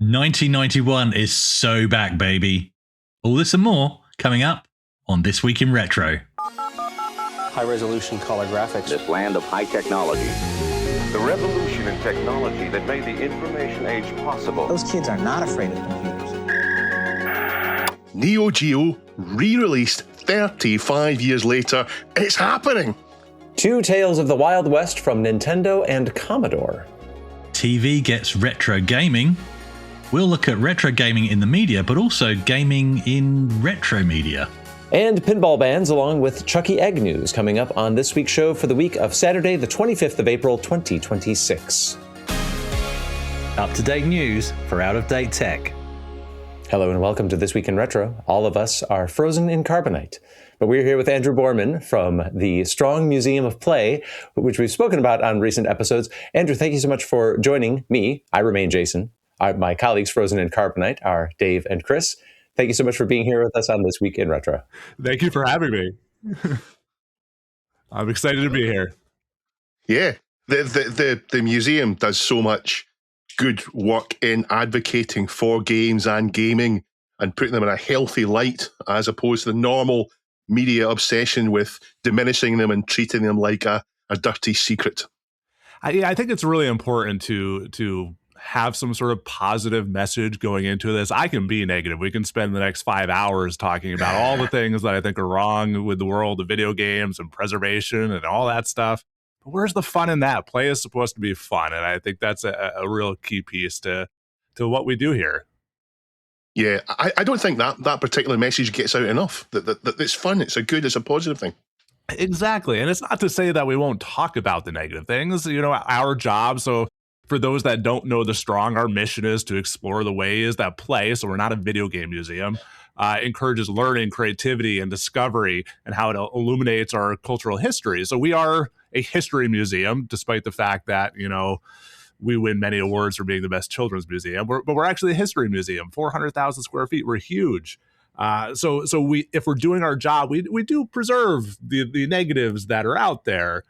1991 is so back, baby. All this and more coming up on This Week in Retro. High-resolution color graphics. This land of high technology. The revolution in technology that made the information age possible. Those kids are not afraid of computers. Neo-Geo, re-released 35 years later. It's happening! Two Tales of the Wild West from Nintendo and Commodore. TV gets retro gaming. We'll look at retro gaming in the media, but also gaming in retro media. And pinball bans along with Chucky Egg news coming up on this week's show for the week of Saturday, the 25th of April, 2026. Up-to-date news for out-of-date tech. Hello and welcome to This Week in Retro. All of us are frozen in carbonite. But we're here with Andrew Borman from the Strong Museum of Play, which we've spoken about on recent episodes. Andrew, thank you so much for joining me. I remain Jason. My colleagues frozen in carbonite are Dave and Chris. Thank you so much for being here with us on This Week in Retro. Thank you for having me. I'm excited to be here. Yeah, the museum does so much good work in advocating for games and gaming and putting them in a healthy light as opposed to the normal media obsession with diminishing them and treating them like a dirty secret. I think it's really important to have some sort of positive message going into this. I can be negative. We can spend the next 5 hours talking about all the things that I think are wrong with the world of video games and preservation and all that stuff. But where's the fun in that? Play is supposed to be fun, and I think that's a real key piece to what we do here. Yeah, I don't think that particular message gets out enough. That it's fun, it's a positive thing. Exactly. And it's not to say that we won't talk about the negative things. You know, our job, so for those that don't know the Strong, our mission is to explore the ways that play, so we're not a video game museum, encourages learning, creativity, and discovery, and how it illuminates our cultural history. So we are a history museum, despite the fact that, you know, we win many awards for being the best children's museum, but we're actually a history museum. 400,000 square feet. We're huge. So if we're doing our job, we do preserve the negatives that are out there,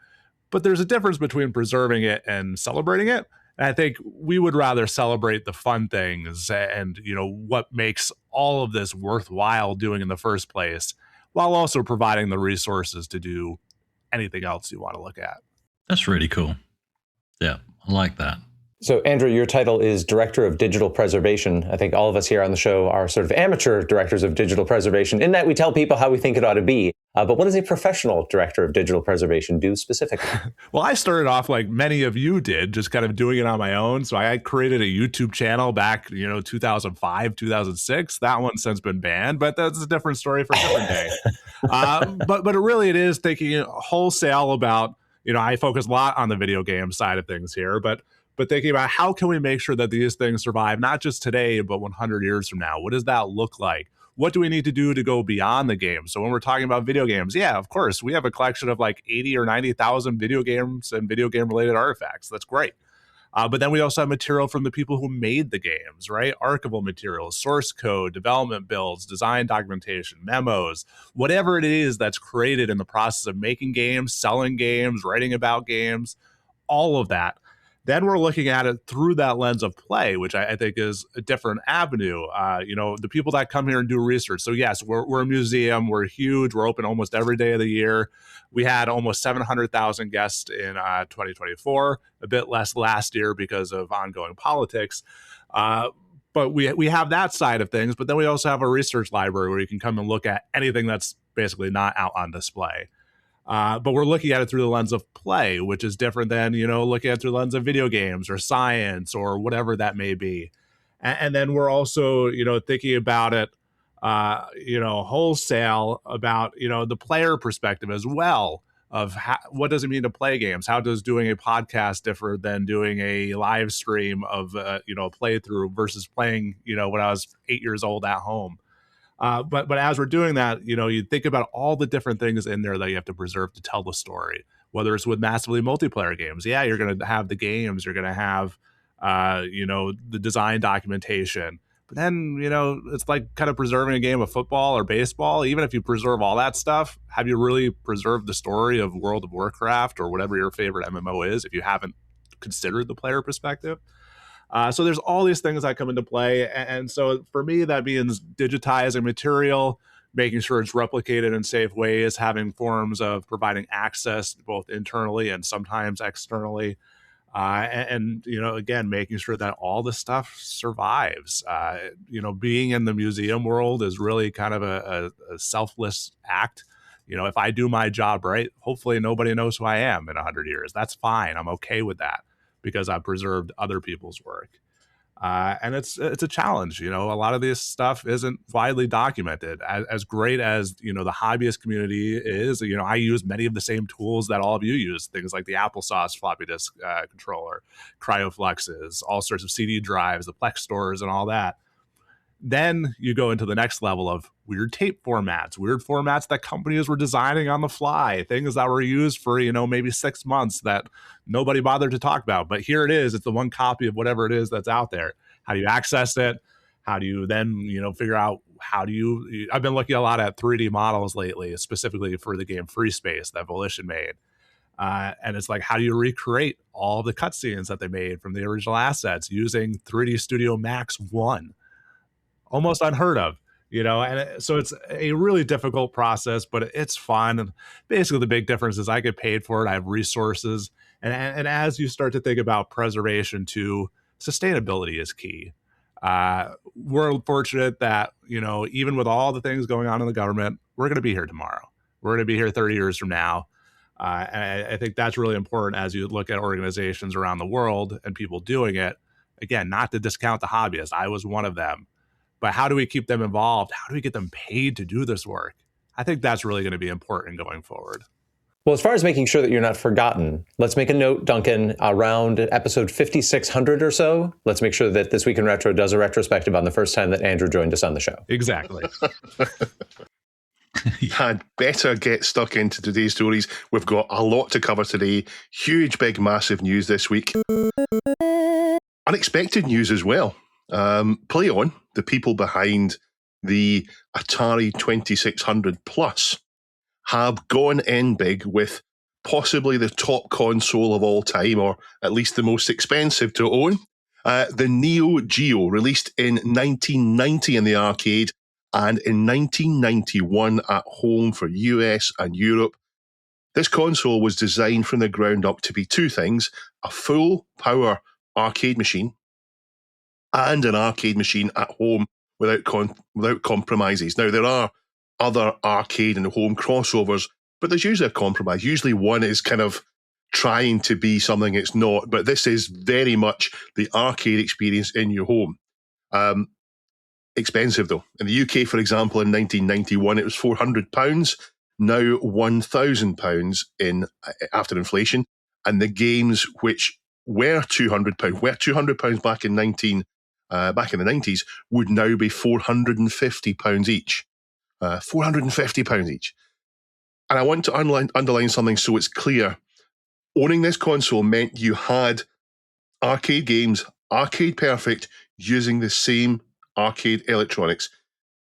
but there's a difference between preserving it and celebrating it. And I think we would rather celebrate the fun things and, you know, what makes all of this worthwhile doing in the first place, while also providing the resources to do anything else you want to look at. That's really cool. Yeah, I like that. So, Andrew, your title is Director of Digital Preservation. I think all of us here on the show are sort of amateur directors of digital preservation in that we tell people how we think it ought to be. But what does a professional director of digital preservation do specifically? Well, I started off like many of you did, just kind of doing it on my own. So I created a YouTube channel back, 2005, 2006. That one's since been banned, but that's a different story for a different day. But it is thinking wholesale about, I focus a lot on the video game side of things here, but thinking about how can we make sure that these things survive, not just today, but 100 years from now? What does that look like? What do we need to do to go beyond the game? So when we're talking about video games, yeah, of course, we have a collection of like 80 or 90,000 video games and video game related artifacts. That's great. But then we also have material from the people who made the games, right? Archival materials, source code, development builds, design documentation, memos, whatever it is that's created in the process of making games, selling games, writing about games, all of that. Then we're looking at it through that lens of play, which I think is a different avenue. The people that come here and do research. So yes, we're a museum. We're huge. We're open almost every day of the year. We had almost 700,000 guests in 2024, a bit less last year because of ongoing politics. But we have that side of things. But then we also have a research library where you can come and look at anything that's basically not out on display. But we're looking at it through the lens of play, which is different than, looking at it through the lens of video games or science or whatever that may be. And then we're also, thinking about it, wholesale about, the player perspective as well of what does it mean to play games? How does doing a podcast differ than doing a live stream of, a playthrough versus playing, when I was 8 years old at home? But as we're doing that, you think about all the different things in there that you have to preserve to tell the story, whether it's with massively multiplayer games. Yeah, you're going to have the games, you're going to have, the design documentation. But then, it's like kind of preserving a game of football or baseball. Even if you preserve all that stuff, have you really preserved the story of World of Warcraft or whatever your favorite MMO is if you haven't considered the player perspective? So there's all these things that come into play. And so for me, that means digitizing material, making sure it's replicated in safe ways, having forms of providing access both internally and sometimes externally. Again, making sure that all the stuff survives. Being in the museum world is really kind of a selfless act. If I do my job right, hopefully nobody knows who I am in 100 years. That's fine. I'm okay with that because I've preserved other people's work. And it's a challenge. A lot of this stuff isn't widely documented. As great as the hobbyist community is, I use many of the same tools that all of you use. Things like the applesauce floppy disk controller, cryofluxes, all sorts of CD drives, the Plex stores, and all that. Then you go into the next level of weird tape formats, weird formats that companies were designing on the fly, things that were used for, maybe 6 months that nobody bothered to talk about. But here it is. It's the one copy of whatever it is that's out there. How do you access it? How do you then, figure out I've been looking a lot at 3D models lately, specifically for the game Free Space that Volition made. And it's like, how do you recreate all the cutscenes that they made from the original assets using 3D Studio Max 1? Almost unheard of, so it's a really difficult process, but it's fun. And basically the big difference is I get paid for it. I have resources. And as you start to think about preservation too, sustainability is key. We're fortunate that, even with all the things going on in the government, we're going to be here tomorrow. We're going to be here 30 years from now. And I think that's really important as you look at organizations around the world and people doing it. Again, not to discount the hobbyists. I was one of them. But how do we keep them involved? How do we get them paid to do this work? I think that's really going to be important going forward. Well, as far as making sure that you're not forgotten, let's make a note, Duncan, around episode 5600 or so. Let's make sure that This Week in Retro does a retrospective on the first time that Andrew joined us on the show. Exactly. Had better get stuck into today's stories. We've got a lot to cover today. Huge, big, massive news this week. Unexpected news as well. Play On, the people behind the Atari 2600 Plus, have gone in big with possibly the top console of all time, or at least the most expensive to own. The Neo-Geo, released in 1990 in the arcade and in 1991 at home for US and Europe. This console was designed from the ground up to be two things: a full power arcade machine and an arcade machine at home without compromises. Now, there are other arcade and home crossovers, but there's usually a compromise. Usually one is kind of trying to be something it's not, but this is very much the arcade experience in your home. Expensive, though. In the UK, for example, in 1991, it was £400, now £1,000 after inflation. And the games which were £200 back in the 90s, would now be £450 each. £450 each. And I want to underline something so it's clear. Owning this console meant you had arcade games, arcade perfect, using the same arcade electronics.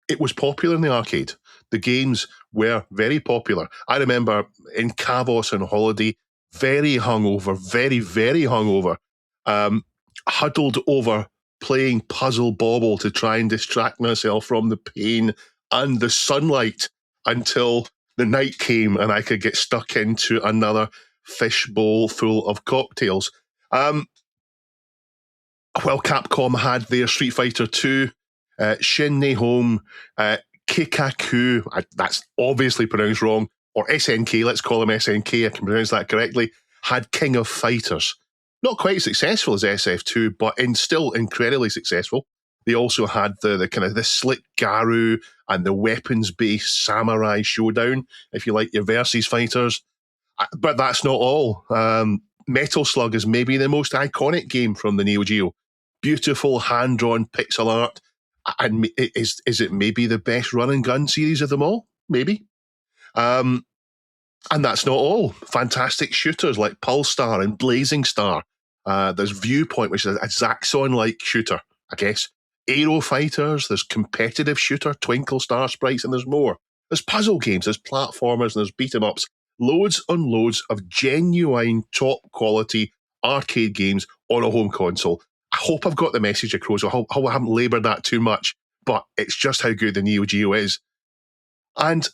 It was popular in the arcade. The games were very popular. I remember in Kavos on holiday, very hungover, very, very hungover, huddled over playing Puzzle Bobble to try and distract myself from the pain and the sunlight until the night came and I could get stuck into another fishbowl full of cocktails. Well, Capcom had their Street Fighter 2, Shin Nehome, Kikaku, that's obviously pronounced wrong, or SNK, let's call him SNK, I can pronounce that correctly, had King of Fighters. Not quite as successful as SF2, but still incredibly successful. They also had the kind of the slick Garu and the weapons-based Samurai Showdown, if you like your versus fighters. But that's not all. Metal Slug is maybe the most iconic game from the Neo Geo. Beautiful hand-drawn pixel art. And is it maybe the best run-and-gun series of them all? Maybe. And that's not all. Fantastic shooters like Pulsar and Blazing Star. There's Viewpoint, which is a Zaxxon-like shooter, I guess. Aero Fighters, there's competitive shooter, Twinkle Star Sprites, and there's more. There's puzzle games, there's platformers, and there's beat-em-ups. Loads and loads of genuine top-quality arcade games on a home console. hope I've got the message across. I hope I haven't laboured that too much, but it's just how good the Neo-Geo is. And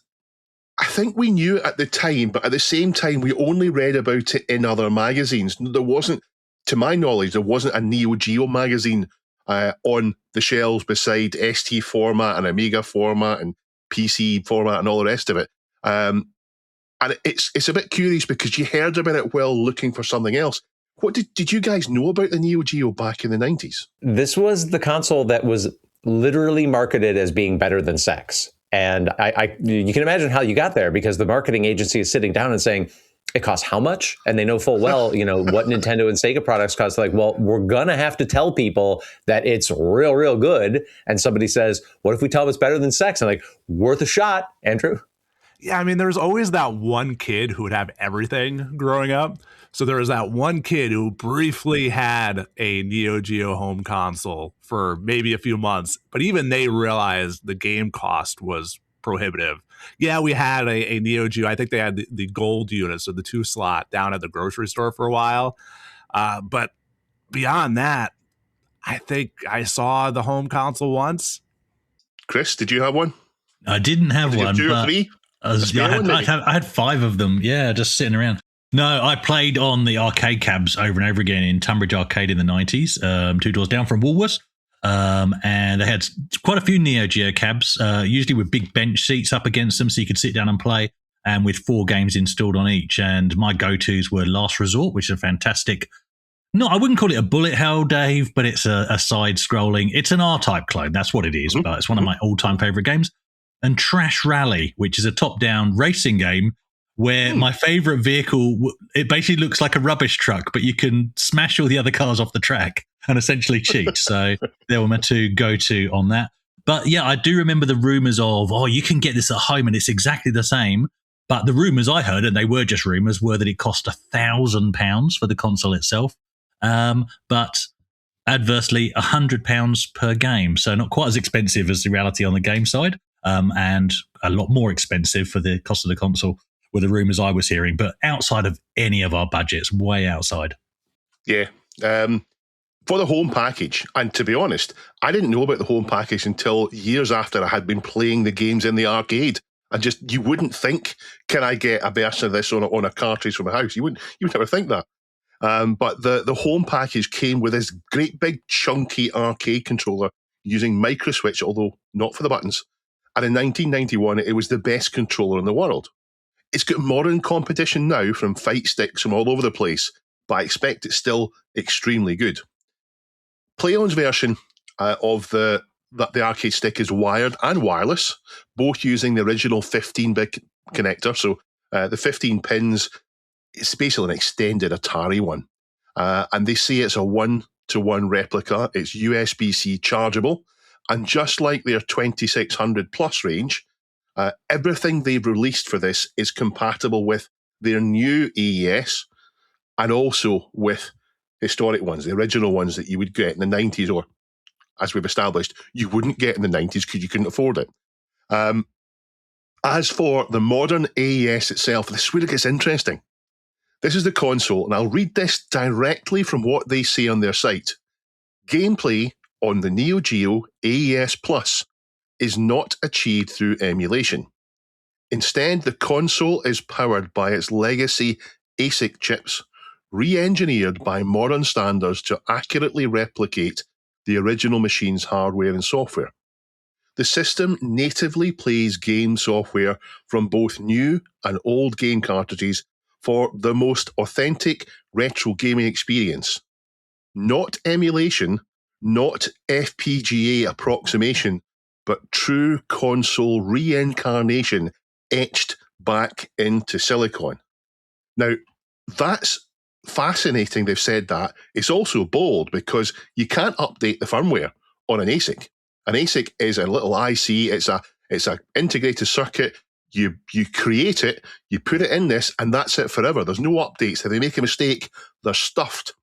I think we knew it at the time, but at the same time, we only read about it in other magazines. There wasn't, to my knowledge, there wasn't a Neo-Geo magazine on the shelves beside ST format and Amiga format and PC format and all the rest of it. And it's a bit curious because you heard about it while looking for something else. What did you guys know about the Neo-Geo back in the 90s? This was the console that was literally marketed as being better than sex. And you can imagine how you got there, because the marketing agency is sitting down and saying, it costs how much? And they know full well, what Nintendo and Sega products cost. Like, well, we're going to have to tell people that it's real, real good. And somebody says, what if we tell them it's better than sex? And like, worth a shot, Andrew. Yeah, I mean, there was always that one kid who would have everything growing up. So there was that one kid who briefly had a Neo Geo home console for maybe a few months, but even they realized the game cost was prohibitive. Yeah, we had a Neo Geo. I think they had the gold unit, so the 2-slot down at the grocery store for a while. But beyond that, I think I saw the home console once. Chris, did you have one? I didn't have one. 2 or 3? I had 5 of them. Yeah, just sitting around. No, I played on the arcade cabs over and over again in Tunbridge Arcade in the 90s, 2 doors down from Woolworths. And they had quite a few Neo Geo cabs, usually with big bench seats up against them so you could sit down and play, and with 4 games installed on each. And my go-tos were Last Resort, which is a fantastic, I wouldn't call it a bullet hell, Dave, but it's a side-scrolling. It's an R-Type clone, that's what it is, but it's one of my all-time favourite games. And Trash Rally, which is a top-down racing game where my favourite vehicle, it basically looks like a rubbish truck, but you can smash all the other cars off the track and essentially cheat. So there were my 2 go-to on that. But yeah, I do remember the rumours of, you can get this at home and it's exactly the same. But the rumours I heard, and they were just rumours, were that it cost £1,000 for the console itself. But adversely, £100 per game. So not quite as expensive as the reality on the game side, and a lot more expensive for the cost of the console, were the rumours I was hearing, but outside of any of our budgets, way outside. Yeah. For the home package, and to be honest, I didn't know about the home package until years after I had been playing the games in the arcade. And just, you wouldn't think, can I get a version of this on a cartridge from a house? You would never think that. But the home package came with this great big chunky arcade controller using micro switch, although not for the buttons. And in 1991, it was the best controller in the world. It's got modern competition now from fight sticks from all over the place, but I expect it's still extremely good. PlayOn's version of the arcade stick is wired and wireless, both using the original 15-bit connector. So the 15 pins, it's basically an extended Atari one. And they say it's a 1-to-1 replica. It's USB-C chargeable. And just like their 2600 plus range, everything they've released for this is compatible with their new AES and also with historic ones, the original ones that you would get in the 90s, or, as we've established, you wouldn't get in the 90s because you couldn't afford it. As for the modern AES itself, this is where it gets interesting. This is the console, and I'll read this directly from what they say on their site. Gameplay on the Neo Geo AES Plus is not achieved through emulation. Instead, the console is powered by its legacy ASIC chips, re-engineered by modern standards to accurately replicate the original machine's hardware and software. The system natively plays game software from both new and old game cartridges for the most authentic retro gaming experience. Not emulation, not FPGA approximation, but true console reincarnation etched back into silicon. Now, that's fascinating they've said that. It's also bold because you can't update the firmware on an ASIC. An ASIC is a little IC, it's a integrated circuit. You create it, you put it in this, and that's it forever. There's no updates. If they make a mistake, they're stuffed.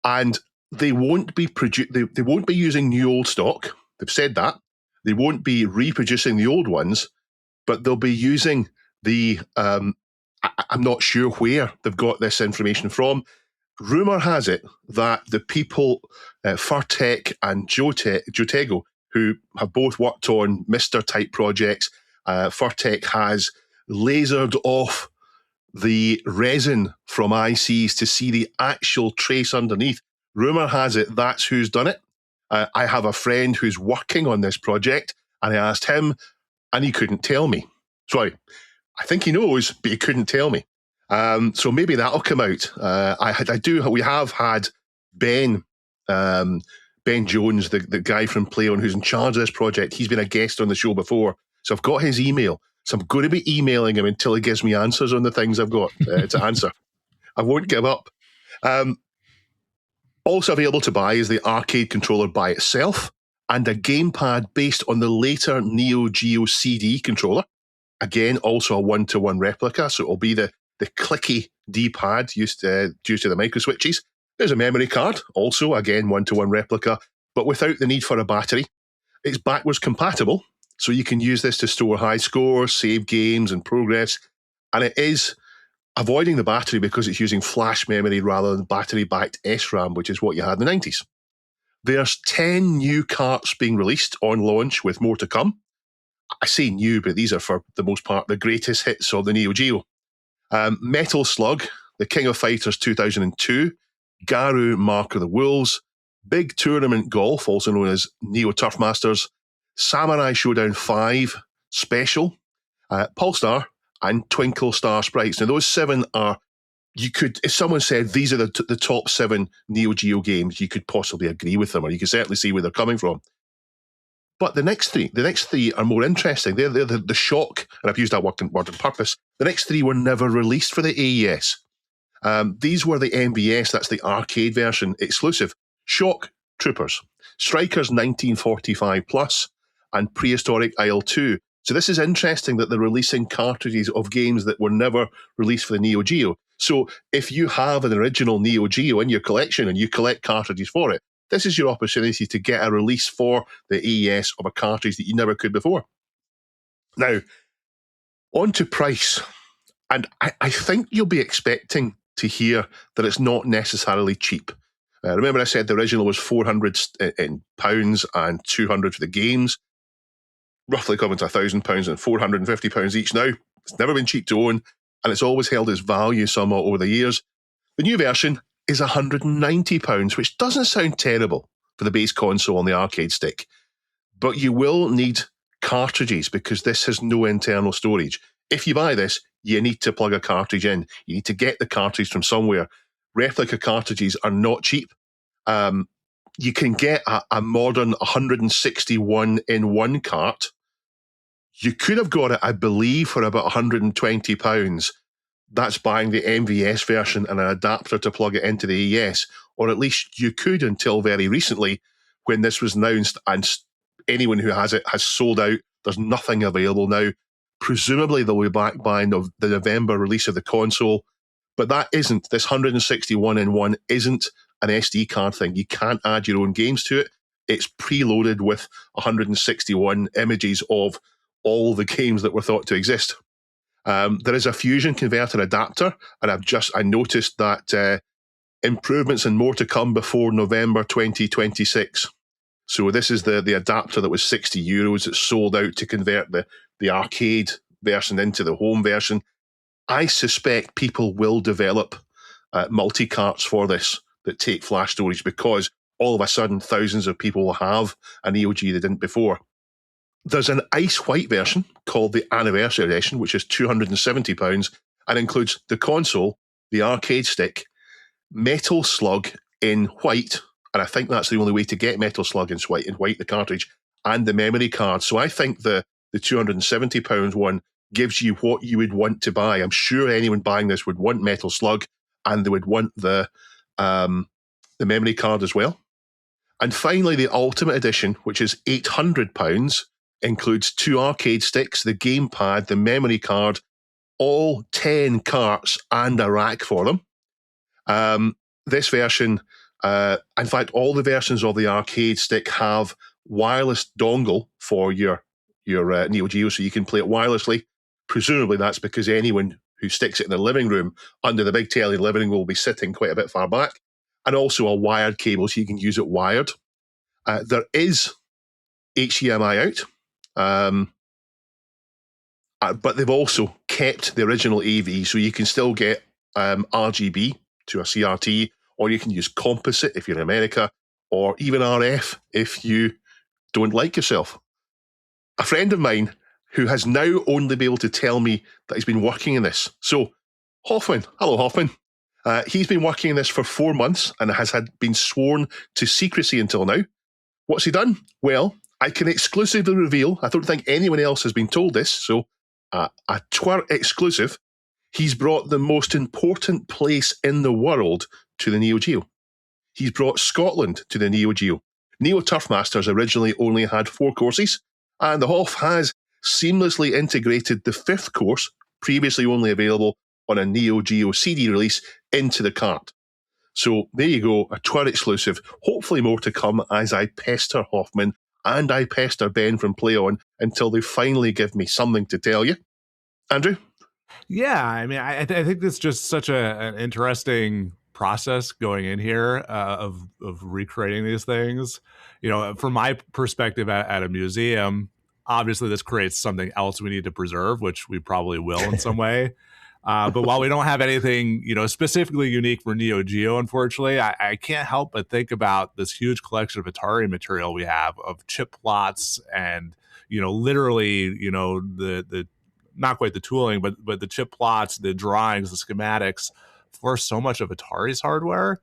And they won't be they won't be using new old stock. They've said that. They won't be reproducing the old ones, but they'll be using the I'm not sure where they've got this information from. Rumour has it that the people, Furtek and Jotego, who have both worked on Mr. type projects, Furtek has lasered off the resin from ICs to see the actual trace underneath. Rumour has it that's who's done it. I have a friend who's working on this project, and I asked him, and he couldn't tell me. Sorry, I think he knows, but he couldn't tell me. So maybe that'll come out. We have had Ben Jones, the guy from PlayOn who's in charge of this project. He's been a guest on the show before, so I've got his email. So I'm going to be emailing him until he gives me answers on the things I've got to answer. I won't give up. Also available to buy is the arcade controller by itself and a gamepad based on the later Neo-Geo CD controller. Again, also a one-to-one replica, so it'll be the clicky D-pad due to the micro switches. There's a memory card, also, again, one-to-one replica, but without the need for a battery. It's backwards compatible, so you can use this to store high scores, save games and progress, and it is avoiding the battery because it's using flash memory rather than battery-backed SRAM, which is what you had in the 90s. There's 10 new carts being released on launch with more to come. I say new, but these are for the most part the greatest hits of the Neo-Geo. Metal Slug, the King of Fighters 2002, Garu Mark of the Wolves, Big Tournament Golf, also known as Neo Turf Masters, Samurai Showdown 5 Special, Polestar, and Twinkle Star Sprites. Now, those 7 are, if someone said these are the top 7 Neo Geo games, you could possibly agree with them, or you could certainly see where they're coming from. But the next three are more interesting. They're the shock, and I've used that word on purpose. The next 3 were never released for the AES. These were the MBS, that's the arcade version, exclusive. Shock Troopers, Strikers 1945 Plus, and Prehistoric Isle 2. So this is interesting that they're releasing cartridges of games that were never released for the Neo Geo. So if you have an original Neo Geo in your collection and you collect cartridges for it, this is your opportunity to get a release for the AES of a cartridge that you never could before. Now, on to price. And I think you'll be expecting to hear that it's not necessarily cheap. Remember I said the original was £400 in pounds and £200 for the games. Roughly coming to £1,000 and £450 each now. It's never been cheap to own, and it's always held its value somewhat over the years. The new version is £190, which doesn't sound terrible for the base console on the arcade stick. But you will need cartridges because this has no internal storage. If you buy this, you need to plug a cartridge in. You need to get the cartridge from somewhere. Replica cartridges are not cheap. You can get a modern 161 in one cart. You could have got it, I believe, for about £120. That's buying the MVS version and an adapter to plug it into the AES, or at least you could until very recently when this was announced and anyone who has it has sold out. There's nothing available now. Presumably they'll be back by the November release of the console, but this 161 in one isn't an SD card thing. You can't add your own games to it. It's preloaded with 161 images of all the games that were thought to exist. There is a fusion converter adapter, and I noticed that improvements and more to come before November 2026. So this is the adapter that was €60. It's sold out to convert the arcade version into the home version. I suspect people will develop multi-carts for this that take flash storage because all of a sudden thousands of people will have an Neo-Geo they didn't before. There's an ice white version called the Anniversary Edition, which is £270 and includes the console, the arcade stick, Metal Slug in white, and I think that's the only way to get Metal Slug in white, the cartridge, and the memory card. So I think the £270 one gives you what you would want to buy. I'm sure anyone buying this would want Metal Slug, and they would want the memory card as well. And finally, the Ultimate Edition, which is £800, includes 2 arcade sticks, the gamepad, the memory card, all 10 carts and a rack for them. This version, in fact, all the versions of the arcade stick have wireless dongle for your Neo Geo, so you can play it wirelessly. Presumably that's because anyone who sticks it in the living room under the big telly. The living room will be sitting quite a bit far back, and also a wired cable so you can use it wired. There is HDMI out, but they've also kept the original AV, so you can still get RGB to a CRT, or you can use composite if you're in America, or even RF if you don't like yourself. A friend of mine who has now only been able to tell me that he's been working in this. So, Hoffman, hello Hoffman. He's been working in this for 4 months and has been sworn to secrecy until now. What's he done? Well, I can exclusively reveal, I don't think anyone else has been told this, so a twerk exclusive, he's brought the most important place in the world to the Neo-Geo. He's brought Scotland to the Neo-Geo. Neo Turf Masters originally only had 4 courses, and the Hoff has seamlessly integrated the 5th course, previously only available on a Neo-Geo CD release, into the cart. So there you go, a twerk exclusive. Hopefully more to come as I pester Hoffman and I pester Ben from PlayOn until they finally give me something to tell you. Andrew? Yeah, I mean, I think it's just such an interesting process going in here of recreating these things. You know, from my perspective at a museum, obviously this creates something else we need to preserve, which we probably will in some way. But while we don't have anything, you know, specifically unique for Neo-Geo, unfortunately, I can't help but think about this huge collection of Atari material we have of chip plots and, you know, literally, you know, the not quite the tooling, but the chip plots, the drawings, the schematics for so much of Atari's hardware.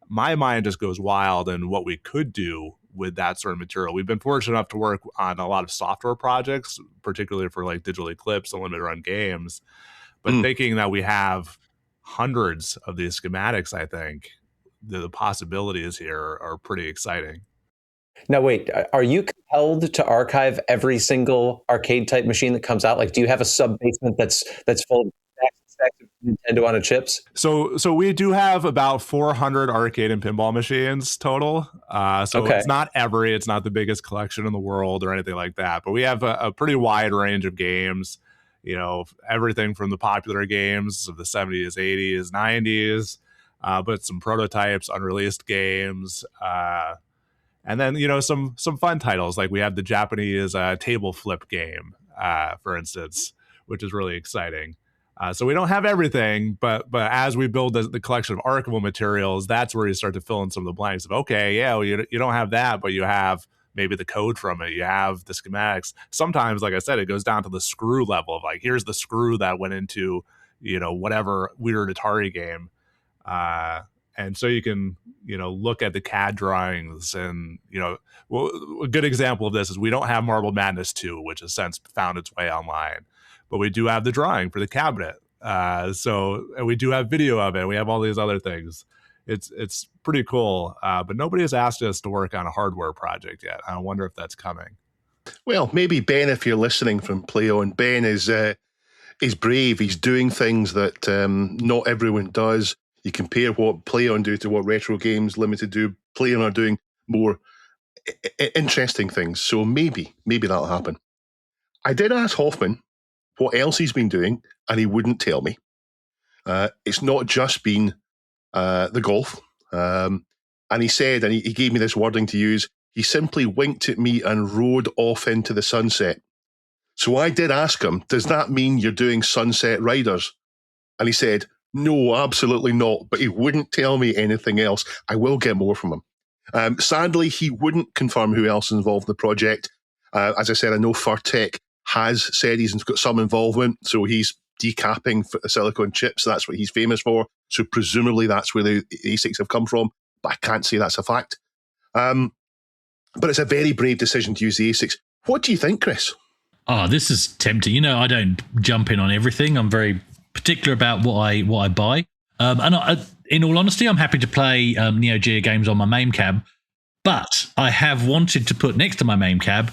My mind just goes wild in what we could do with that sort of material. We've been fortunate enough to work on a lot of software projects, particularly for like Digital Eclipse and limited run games. But thinking that we have hundreds of these schematics, I think the possibilities here are pretty exciting. Now, wait, are you compelled to archive every single arcade type machine that comes out? Like, do you have a sub basement that's full of stacks of Nintendo on chips? So we do have about 400 arcade and pinball machines total. It's not it's not the biggest collection in the world or anything like that, but we have a pretty wide range of games. You know, everything from the popular games of the 70s, 80s, 90s, but some prototypes, unreleased games, and then, you know, some fun titles. Like we have the Japanese table flip game, for instance, which is really exciting. So we don't have everything, but as we build the collection of archival materials, that's where you start to fill in some of the blanks of, okay, yeah, well, you don't have that, but you have maybe the code from it, you have the schematics. Sometimes, like I said, it goes down to the screw level of like, here's the screw that went into, you know, whatever weird Atari game. And so you can, you know, look at the CAD drawings and, you know, well, a good example of this is we don't have Marble Madness 2, which has since found its way online, but we do have the drawing for the cabinet. And we do have video of it. We have all these other things. It's pretty cool, but nobody has asked us to work on a hardware project yet. I wonder if that's coming. Well, maybe Ben, if you're listening from PlayOn, Ben is brave. He's doing things that not everyone does. You compare what PlayOn do to what Retro Games Limited do. PlayOn are doing more interesting things. So maybe that'll happen. I did ask Hoffman what else he's been doing, and he wouldn't tell me. It's not just been the golf. And he said, and he gave me this wording to use, he simply winked at me and rode off into the sunset. So I did ask him, does that mean you're doing Sunset Riders? And he said, no, absolutely not. But he wouldn't tell me anything else. I will get more from him. Sadly, he wouldn't confirm who else is involved in the project. As I said, I know Furtech has said he's got some involvement, so he's decapping silicon chips. That's what he's famous for. So presumably that's where the ASICs have come from, but I can't say that's a fact. But it's a very brave decision to use the ASICs. What do you think, Chris? Oh, this is tempting. You know, I don't jump in on everything. I'm very particular about what I buy. In all honesty, I'm happy to play Neo-Geo games on my main cab, but I have wanted to put next to my main cab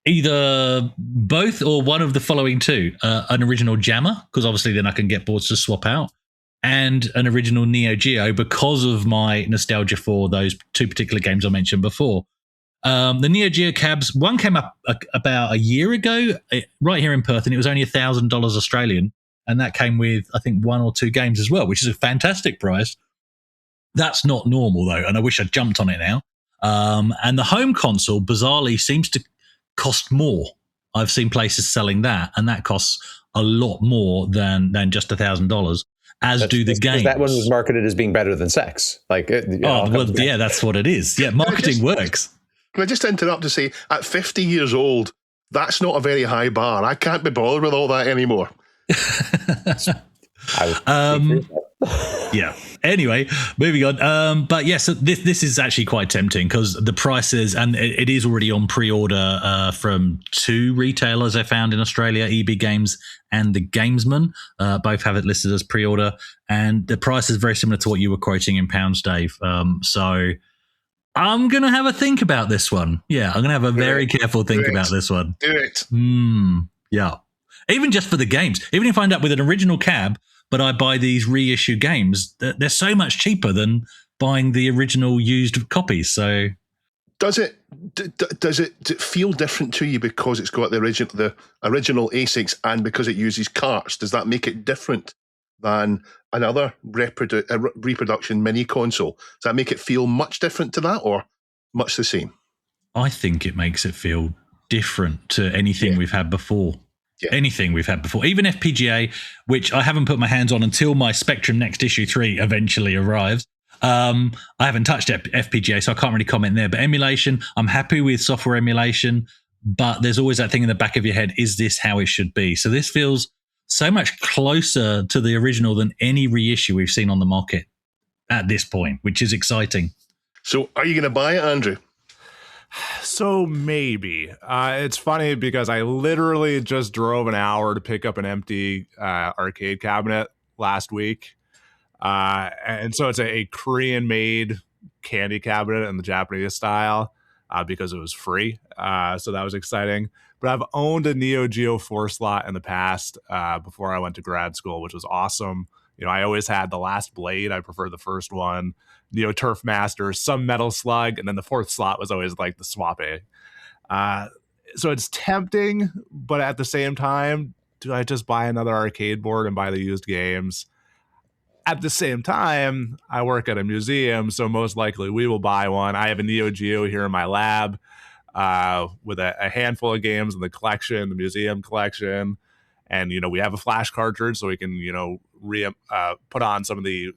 either both or one of the following two. An original Jammer, because obviously then I can get boards to swap out, and an original Neo-Geo because of my nostalgia for those two particular games I mentioned before. The Neo-Geo cabs, one came up about a year ago right here in Perth, and it was only $1,000 Australian. and that came with, I think, 1 or 2 games as well, which is a fantastic price. That's not normal, though, and I wish I'd jumped on it now. And the home console, bizarrely, seems to cost more. I've seen places selling that, and that costs a lot more than just $1,000, as do the games. That one was marketed as being better than sex. Yeah, that's what it is. Yeah, marketing works. Can I just interrupt to say, at 50 years old, that's not a very high bar. I can't be bothered with all that anymore. Yeah. Anyway, moving on. But yes, this is actually quite tempting because the prices, and it is already on pre-order from 2 retailers I found in Australia, EB Games and The Gamesman. Both have it listed as pre-order, and the price is very similar to what you were quoting in pounds, Dave. So I'm going to have a think about this one. Yeah, I'm going to have a very careful think about this one. Do it. Yeah. Even just for the games. Even if I end up with an original cab, but I buy these reissue games, they're so much cheaper than buying the original used copies. So, does it feel different to you because it's got the original ASICs and because it uses carts? Does that make it different than another reproduction mini console? Does that make it feel much different to that, or much the same? I think it makes it feel different to anything we've had before. Yeah. Anything we've had before, even FPGA, which I haven't put my hands on until my Spectrum Next Issue 3 eventually arrives. I haven't touched FPGA, so I can't really comment there. But emulation, I'm happy with software emulation, but there's always that thing in the back of your head, is this how it should be? So this feels so much closer to the original than any reissue we've seen on the market at this point, which is exciting. So are you going to buy it, Andrew? So maybe. It's funny because I literally just drove an hour to pick up an empty arcade cabinet last week. And so it's a Korean-made candy cabinet in the Japanese style because it was free. So that was exciting. But I've owned a Neo-Geo 4-slot in the past before I went to grad school, which was awesome. You know, I always had the last blade. I preferred the first one. Neo Turf Master, some Metal Slug, and then the 4th slot was always like the Swappy. So it's tempting, but at the same time, do I just buy another arcade board and buy the used games? At the same time, I work at a museum, so most likely we will buy one. I have a Neo-Geo here in my lab with a handful of games in the collection, the museum collection. And, you know, we have a flash cartridge so we can, you know, put on some of the,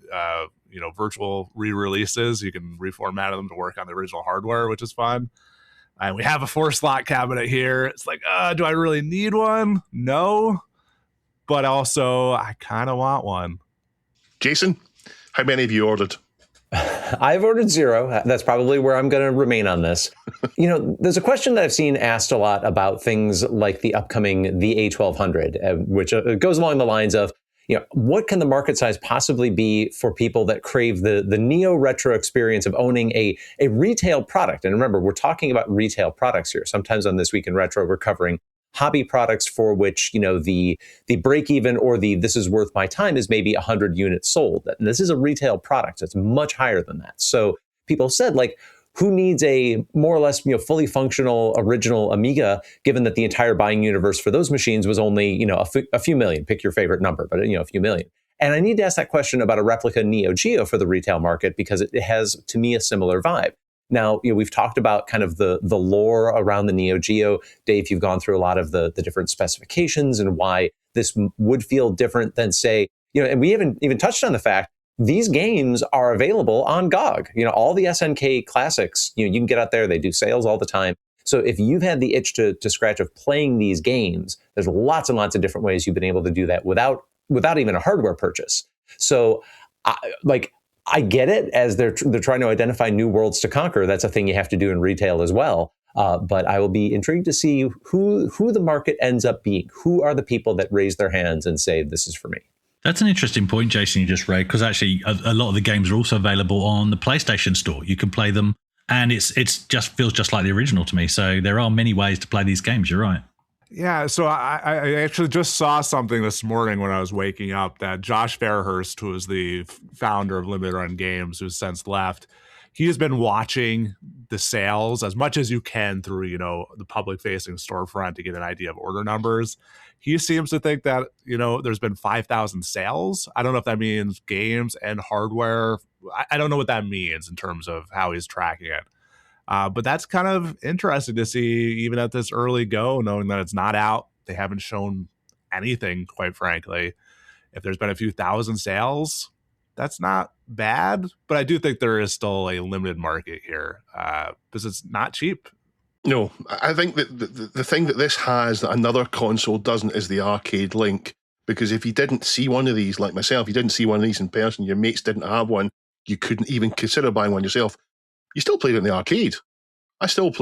virtual re-releases. You can reformat them to work on the original hardware, which is fun. And we have a 4-slot cabinet here. It's like, do I really need one? No. But also, I kind of want one. Jason, how many have you ordered? I've ordered 0. That's probably where I'm going to remain on this. You know, there's a question that I've seen asked a lot about things like the upcoming the A1200, which goes along the lines of, you know, what can the market size possibly be for people that crave the neo-retro experience of owning a retail product? And remember, we're talking about retail products here. Sometimes on This Week in Retro, we're covering hobby products for which, you know, the break even or the this is worth my time is maybe 100 units sold. And this is a retail product. It's much higher than that. So people said, like, who needs a more or less, you know, fully functional original Amiga, given that the entire buying universe for those machines was only, you know, a few million, pick your favorite number, but, you know, a few million. And I need to ask that question about a replica Neo-Geo for the retail market because it has, to me, a similar vibe. Now, you know, we've talked about kind of the lore around the Neo-Geo. Dave, you've gone through a lot of the different specifications and why this would feel different than, say, you know, and we haven't even touched on the fact these games are available on GOG. You know, all the SNK classics, you know, you can get out there. They do sales all the time. So if you've had the itch to scratch of playing these games, there's lots and lots of different ways you've been able to do that without even a hardware purchase. So, I get it as they're trying to identify new worlds to conquer. That's a thing you have to do in retail as well. But I will be intrigued to see who the market ends up being. Who are the people that raise their hands and say, this is for me? That's an interesting point, Jason, you just raised, because actually a lot of the games are also available on the PlayStation Store. You can play them, and it's just feels just like the original to me. So there are many ways to play these games. You're right. Yeah, so I actually just saw something this morning when I was waking up that Josh Fairhurst, who is the founder of Limited Run Games, who's since left, he's been watching the sales as much as you can through, the public facing storefront to get an idea of order numbers. He seems to think that, there's been 5,000 sales. I don't know if that means games and hardware. I don't know what that means in terms of how he's tracking it. But that's kind of interesting to see, even at this early go, knowing that it's not out. They haven't shown anything, quite frankly. If there's been a few thousand sales, that's not bad. But I do think there is still a limited market here because it's not cheap. No, I think that the thing that this has that another console doesn't is the arcade link. Because if you didn't see one of these, like myself, you didn't see one of these in person, your mates didn't have one, you couldn't even consider buying one yourself, you still played it in the arcade. I still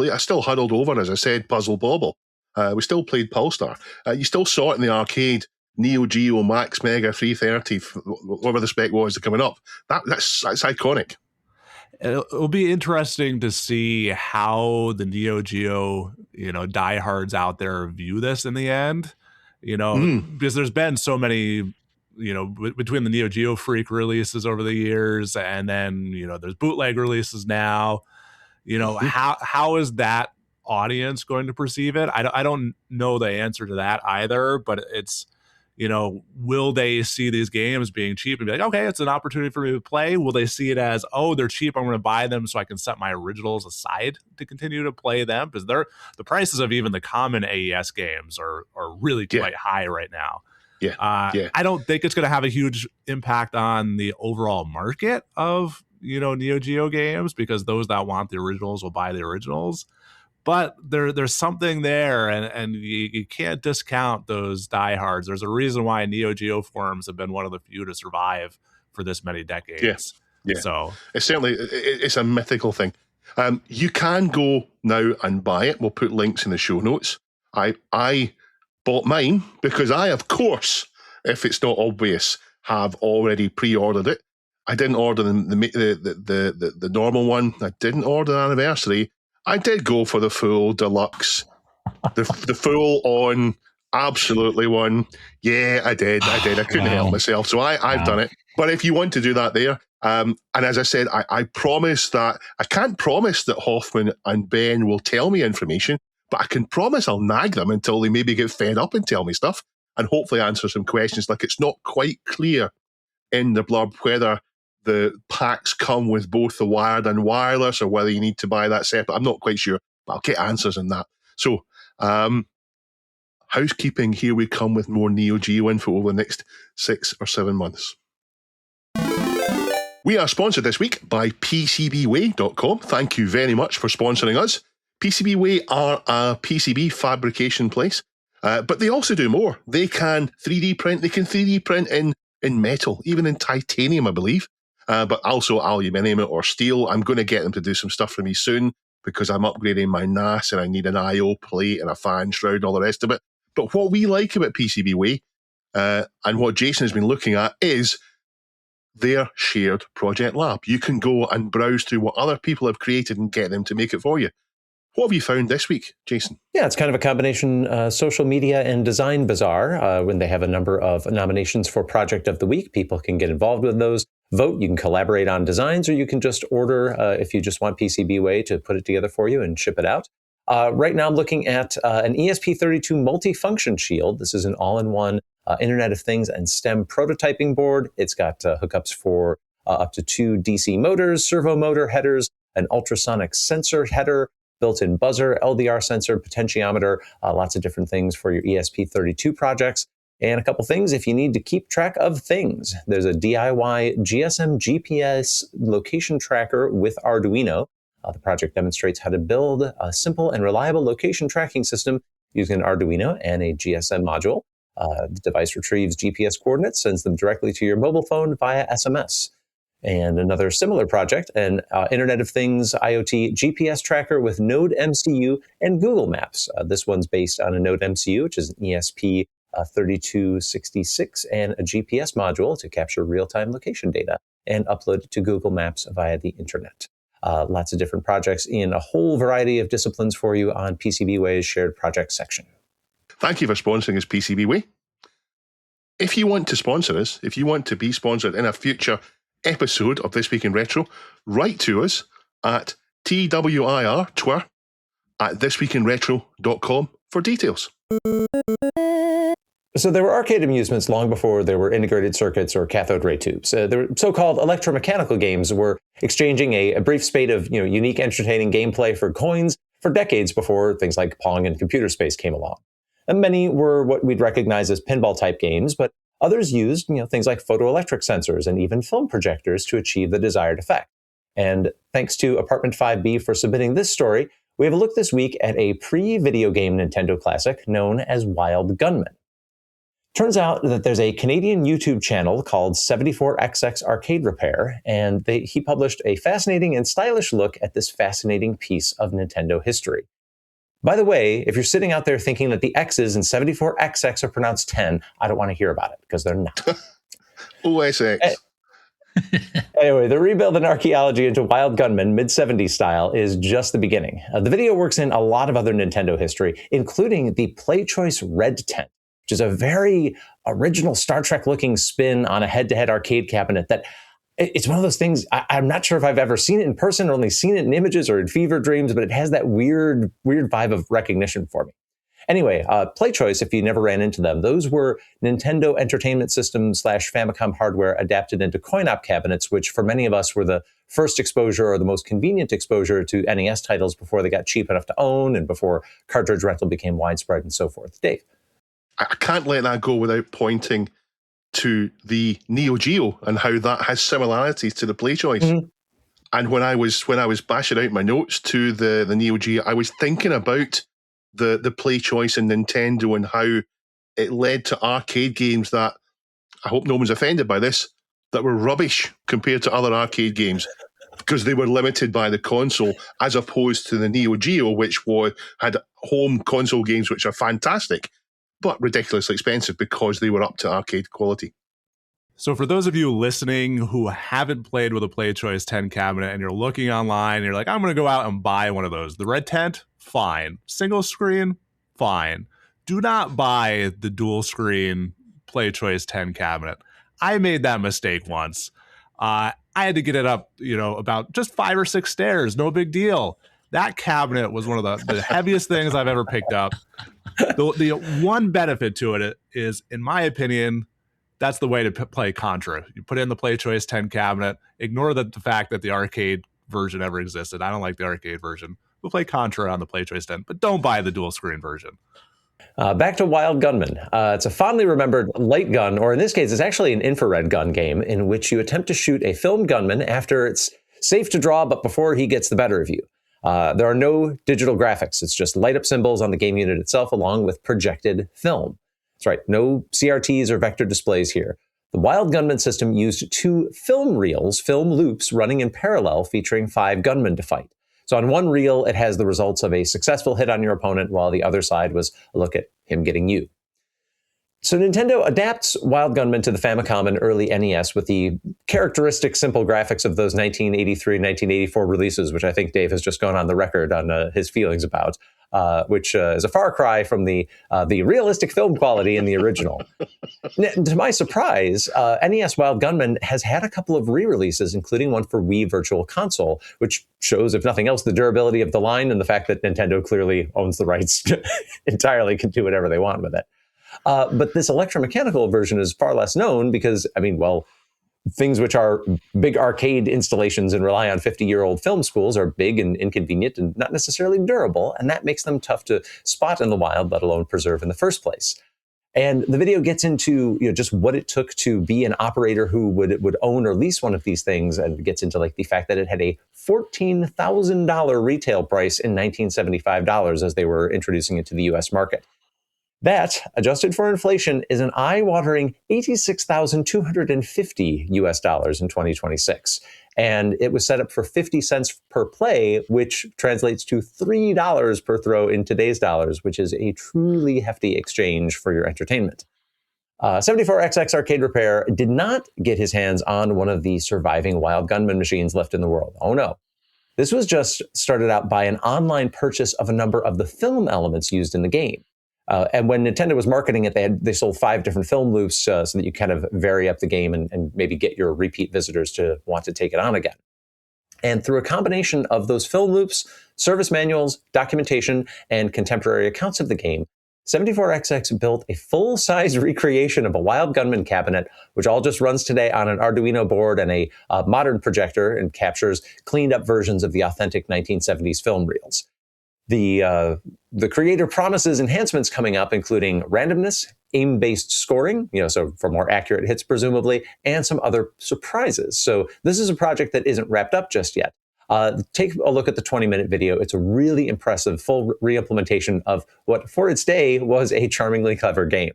huddled over, as I said, Puzzle Bobble. We still played Polestar. You still saw it in the arcade, Neo-Geo, Max Mega 330, whatever the spec was coming up. That's iconic. It'll be interesting to see how the Neo-Geo, diehards out there view this in the end, because there's been so many, between the Neo-Geo Freak releases over the years, and then, there's bootleg releases now, how is that audience going to perceive it? I don't know the answer to that either, but it's, will they see these games being cheap and be like, okay, it's an opportunity for me to play? Will they see it as, oh, they're cheap, I'm going to buy them so I can set my originals aside to continue to play them? Because the prices of even the common AES games are really quite high right now. Yeah. I don't think it's going to have a huge impact on the overall market of, Neo Geo games, because those that want the originals will buy the originals. But there's something there, and you can't discount those diehards. There's a reason why Neo Geo forums have been one of the few to survive for this many decades. Yeah. So it's a mythical thing. You can go now and buy it. We'll put links in the show notes. I bought mine because I, of course, if it's not obvious, have already pre-ordered it. I didn't order the normal one. I didn't order the anniversary. I did go for the full deluxe, the full on absolutely one. Yeah, I did. I couldn't help myself. So I've done it. But if you want to do that there, and as I said, I promise that I can't promise that Hoffman and Ben will tell me information, but I can promise I'll nag them until they maybe get fed up and tell me stuff, and hopefully answer some questions. Like, it's not quite clear in the blurb whether the packs come with both the wired and wireless, or whether you need to buy that separate. I'm not quite sure, but I'll get answers on that. So, housekeeping, here we come with more Neo Geo info over the next 6 or 7 months. We are sponsored this week by PCBWay.com. Thank you very much for sponsoring us. PCBWay are a PCB fabrication place, but they also do more. They can 3D print. They can 3D print in metal, even in titanium, I believe. But also aluminium or steel. I'm going to get them to do some stuff for me soon, because I'm upgrading my NAS and I need an I/O plate and a fan shroud and all the rest of it. But what we like about PCBWay, and what Jason has been looking at, is their shared project lab. You can go and browse through what other people have created and get them to make it for you. What have you found this week, Jason? Yeah, it's kind of a combination social media and design bazaar. When they have a number of nominations for Project of the Week, people can get involved with those. Vote, you can collaborate on designs, or you can just order if you just want PCBWay to put it together for you and ship it out. Right now I'm looking at an ESP32 multifunction shield. This is an all-in-one Internet of Things and STEM prototyping board. It's got hookups for up to 2 DC motors, servo motor headers, an ultrasonic sensor header, built-in buzzer, LDR sensor, potentiometer, lots of different things for your ESP32 projects. And a couple things if you need to keep track of things. There's a DIY GSM GPS location tracker with Arduino. The project demonstrates how to build a simple and reliable location tracking system using an Arduino and a GSM module. The device retrieves GPS coordinates, sends them directly to your mobile phone via SMS. And another similar project, an Internet of Things IoT GPS tracker with Node MCU and Google Maps. This one's based on a Node MCU, which is an ESP 3266, and a GPS module to capture real-time location data and upload it to Google Maps via the internet. Lots of different projects in a whole variety of disciplines for you on PCBWay's shared project section. Thank you for sponsoring us, PCBWay. If you want to sponsor us, if you want to be sponsored in a future episode of This Week in Retro, write to us at TWIR, at thisweekinretro.com for details. So there were arcade amusements long before there were integrated circuits or cathode ray tubes. There were so-called electromechanical games were exchanging a brief spate of unique, entertaining gameplay for coins for decades before things like Pong and Computer Space came along. And many were what we'd recognize as pinball-type games, but others used things like photoelectric sensors and even film projectors to achieve the desired effect. And thanks to Apartment 5B for submitting this story, we have a look this week at a pre-video game Nintendo classic known as Wild Gunman. Turns out that there's a Canadian YouTube channel called 74XX Arcade Repair, and he published a fascinating and stylish look at this fascinating piece of Nintendo history. By the way, if you're sitting out there thinking that the X's in 74XX are pronounced 10, I don't want to hear about it, because they're not. OSX. Anyway, the rebuild and archaeology into Wild Gunman mid-70s style is just the beginning. The video works in a lot of other Nintendo history, including the PlayChoice Red Tent, which is a very original Star Trek-looking spin on a head-to-head arcade cabinet that it's one of those things, I'm not sure if I've ever seen it in person or only seen it in images or in fever dreams, but it has that weird vibe of recognition for me. Anyway, PlayChoice, if you never ran into them, those were Nintendo Entertainment System / Famicom hardware adapted into coin-op cabinets, which for many of us were the first exposure or the most convenient exposure to NES titles before they got cheap enough to own and before cartridge rental became widespread and so forth. Dave? I can't let that go without pointing to the Neo-Geo and how that has similarities to the PlayChoice. Mm-hmm. And when I was bashing out my notes to the Neo-Geo, I was thinking about the PlayChoice and Nintendo and how it led to arcade games that, I hope no one's offended by this, that were rubbish compared to other arcade games because they were limited by the console, as opposed to the Neo-Geo, which had home console games which are fantastic, but ridiculously expensive because they were up to arcade quality. So for those of you listening who haven't played with a PlayChoice 10 cabinet and you're looking online, and you're like, I'm going to go out and buy one of those. The Red Tent, fine. Single screen, fine. Do not buy the dual screen PlayChoice 10 cabinet. I made that mistake once. I had to get it up, about just 5 or 6 stairs. No big deal. That cabinet was one of the heaviest things I've ever picked up. The one benefit to it is, in my opinion, that's the way to play Contra. You put in the PlayChoice 10 cabinet, ignore the fact that the arcade version ever existed. I don't like the arcade version. We'll play Contra on the PlayChoice 10, but don't buy the dual screen version. Back to Wild Gunman. It's a fondly remembered light gun, or in this case, it's actually an infrared gun game in which you attempt to shoot a filmed gunman after it's safe to draw, but before he gets the better of you. There are no digital graphics. It's just light up symbols on the game unit itself along with projected film. That's right, no CRTs or vector displays here. The Wild Gunman system used 2 film loops running in parallel featuring 5 gunmen to fight. So on one reel, it has the results of a successful hit on your opponent, while the other side was a look at him getting you. So Nintendo adapts Wild Gunman to the Famicom and early NES with the characteristic simple graphics of those 1983 and 1984 releases, which I think Dave has just gone on the record on his feelings about, which is a far cry from the realistic film quality in the original. To my surprise, NES Wild Gunman has had a couple of re-releases, including one for Wii Virtual Console, which shows, if nothing else, the durability of the line and the fact that Nintendo clearly owns the rights entirely, can do whatever they want with it. But this electromechanical version is far less known because, things which are big arcade installations and rely on 50-year-old film spools are big and inconvenient and not necessarily durable, and that makes them tough to spot in the wild, let alone preserve in the first place. And the video gets into just what it took to be an operator who would own or lease one of these things, and gets into the fact that it had a $14,000 retail price in $1975 as they were introducing it to the U.S. market. That, adjusted for inflation, is an eye-watering $86,250 US in 2026. And it was set up for 50 cents per play, which translates to $3 per throw in today's dollars, which is a truly hefty exchange for your entertainment. 74XX Arcade Repair did not get his hands on one of the surviving Wild Gunman machines left in the world. Oh no. This was just started out by an online purchase of a number of the film elements used in the game. And when Nintendo was marketing it, they sold 5 different film loops so that you kind of vary up the game and maybe get your repeat visitors to want to take it on again. And through a combination of those film loops, service manuals, documentation, and contemporary accounts of the game, 74XX built a full-size recreation of a Wild Gunman cabinet, which all just runs today on an Arduino board and a modern projector and captures cleaned-up versions of the authentic 1970s film reels. The creator promises enhancements coming up, including randomness, aim-based scoring, so for more accurate hits, presumably, and some other surprises. So this is a project that isn't wrapped up just yet. Take a look at the 20-minute video. It's a really impressive full re-implementation of what, for its day, was a charmingly clever game.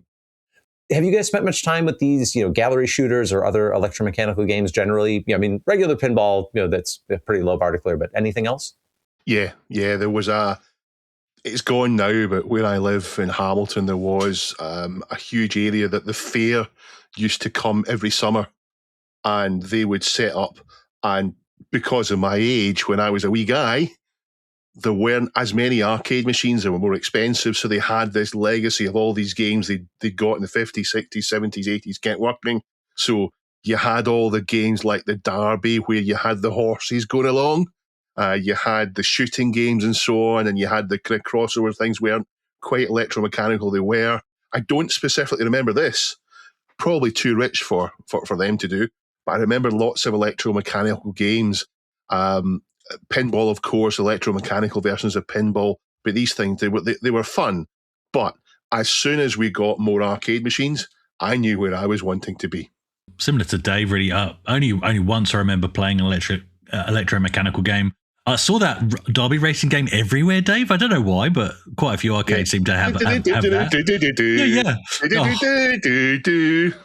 Have you guys spent much time with these, gallery shooters or other electromechanical games generally? Regular pinball, that's a pretty low bar to clear, but anything else? Yeah, there was it's gone now, but where I live in Hamilton, there was a huge area that the fair used to come every summer, and they would set up, and because of my age, when I was a wee guy, there weren't as many arcade machines. They were more expensive, so they had this legacy of all these games they got in the 50s, 60s, 70s, 80s kept working. So you had all the games like the Derby, where you had the horses going along. You had the shooting games and so on, and you had the crossover things weren't quite electromechanical. They were. I don't specifically remember this. Probably too rich for them to do. But I remember lots of electromechanical games. Pinball, of course, electromechanical versions of pinball. But these things, they were fun. But as soon as we got more arcade machines, I knew where I was wanting to be. Similar to Dave, really. Only once I remember playing an electromechanical game. I saw that Derby racing game everywhere, Dave. I don't know why, but quite a few arcades seem to have that.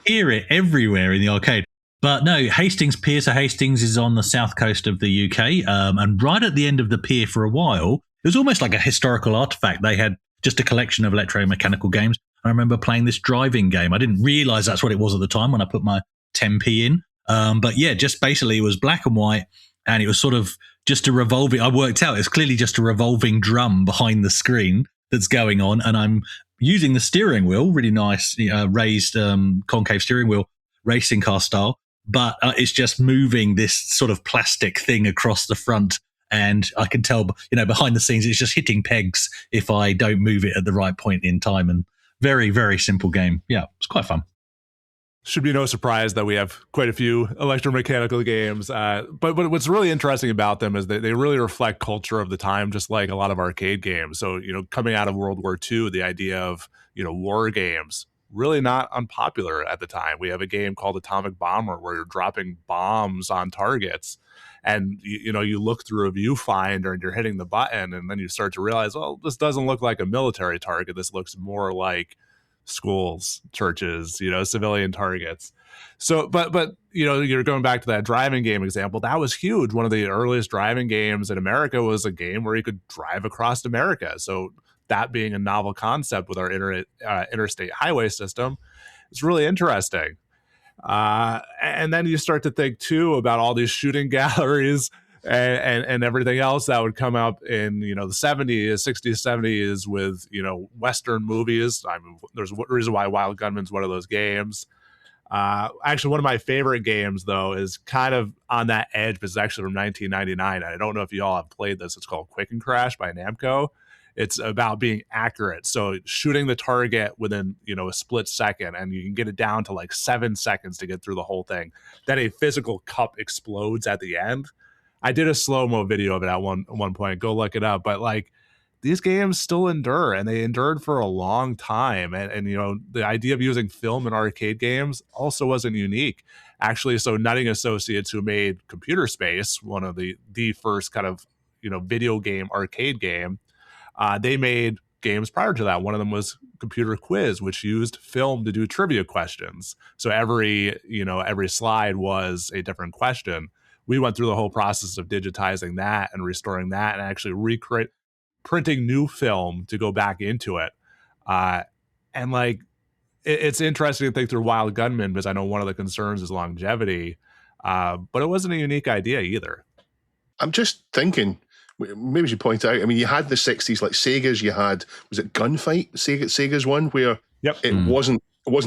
Hear it everywhere in the arcade. But no, Pier Hastings is on the south coast of the UK, and right at the end of the pier for a while, it was almost like a historical artifact. They had just a collection of electromechanical games. I remember playing this driving game. I didn't realise that's what it was at the time when I put my 10p in. But yeah, just basically it was black and white, and it was sort of just a revolving, I worked out it's clearly just a revolving drum behind the screen that's going on, and I'm using the steering wheel, really nice raised concave steering wheel, racing car style, but it's just moving this sort of plastic thing across the front, and I can tell, behind the scenes it's just hitting pegs if I don't move it at the right point in time, and very, very simple game. Yeah, it's quite fun. Should be no surprise that we have quite a few electromechanical games. But what's really interesting about them is that they really reflect culture of the time, just like a lot of arcade games. So, coming out of World War II, the idea of, war games, really not unpopular at the time. We have a game called Atomic Bomber where you're dropping bombs on targets. And, you look through a viewfinder and you're hitting the button, and then you start to realize, well, this doesn't look like a military target. This looks more like schools, churches, civilian targets. So, but you're going back to that driving game example. That was huge. One of the earliest driving games in America was a game where you could drive across America. So that being a novel concept with our interstate highway system, it's really interesting. And then you start to think too about all these shooting galleries and everything else that would come up in, the 70s, 60s, 70s with, Western movies. I mean, there's a reason why Wild Gunman's one of those games. Actually, one of my favorite games, though, is kind of on that edge, but it's actually from 1999. I don't know if you all have played this. It's called Quick and Crash by Namco. It's about being accurate. So shooting the target within, a split second, and you can get it down to like 7 seconds to get through the whole thing. Then a physical cup explodes at the end. I did a slow-mo video of it at one point. Go look it up. But like, these games still endure, and they endured for a long time. And the idea of using film in arcade games also wasn't unique. Actually, so Nutting Associates, who made Computer Space, one of the first kind of, video game, arcade game, they made games prior to that. One of them was Computer Quiz, which used film to do trivia questions. So every slide was a different question. We went through the whole process of digitizing that and restoring that and actually printing new film to go back into it. And like, it's interesting to think through Wild Gunman, because I know one of the concerns is longevity, but it wasn't a unique idea either. I'm just thinking, maybe we should point out, I mean, you had the 60s, like Sega's, you had, was it Gunfight? Sega's one, where it wasn't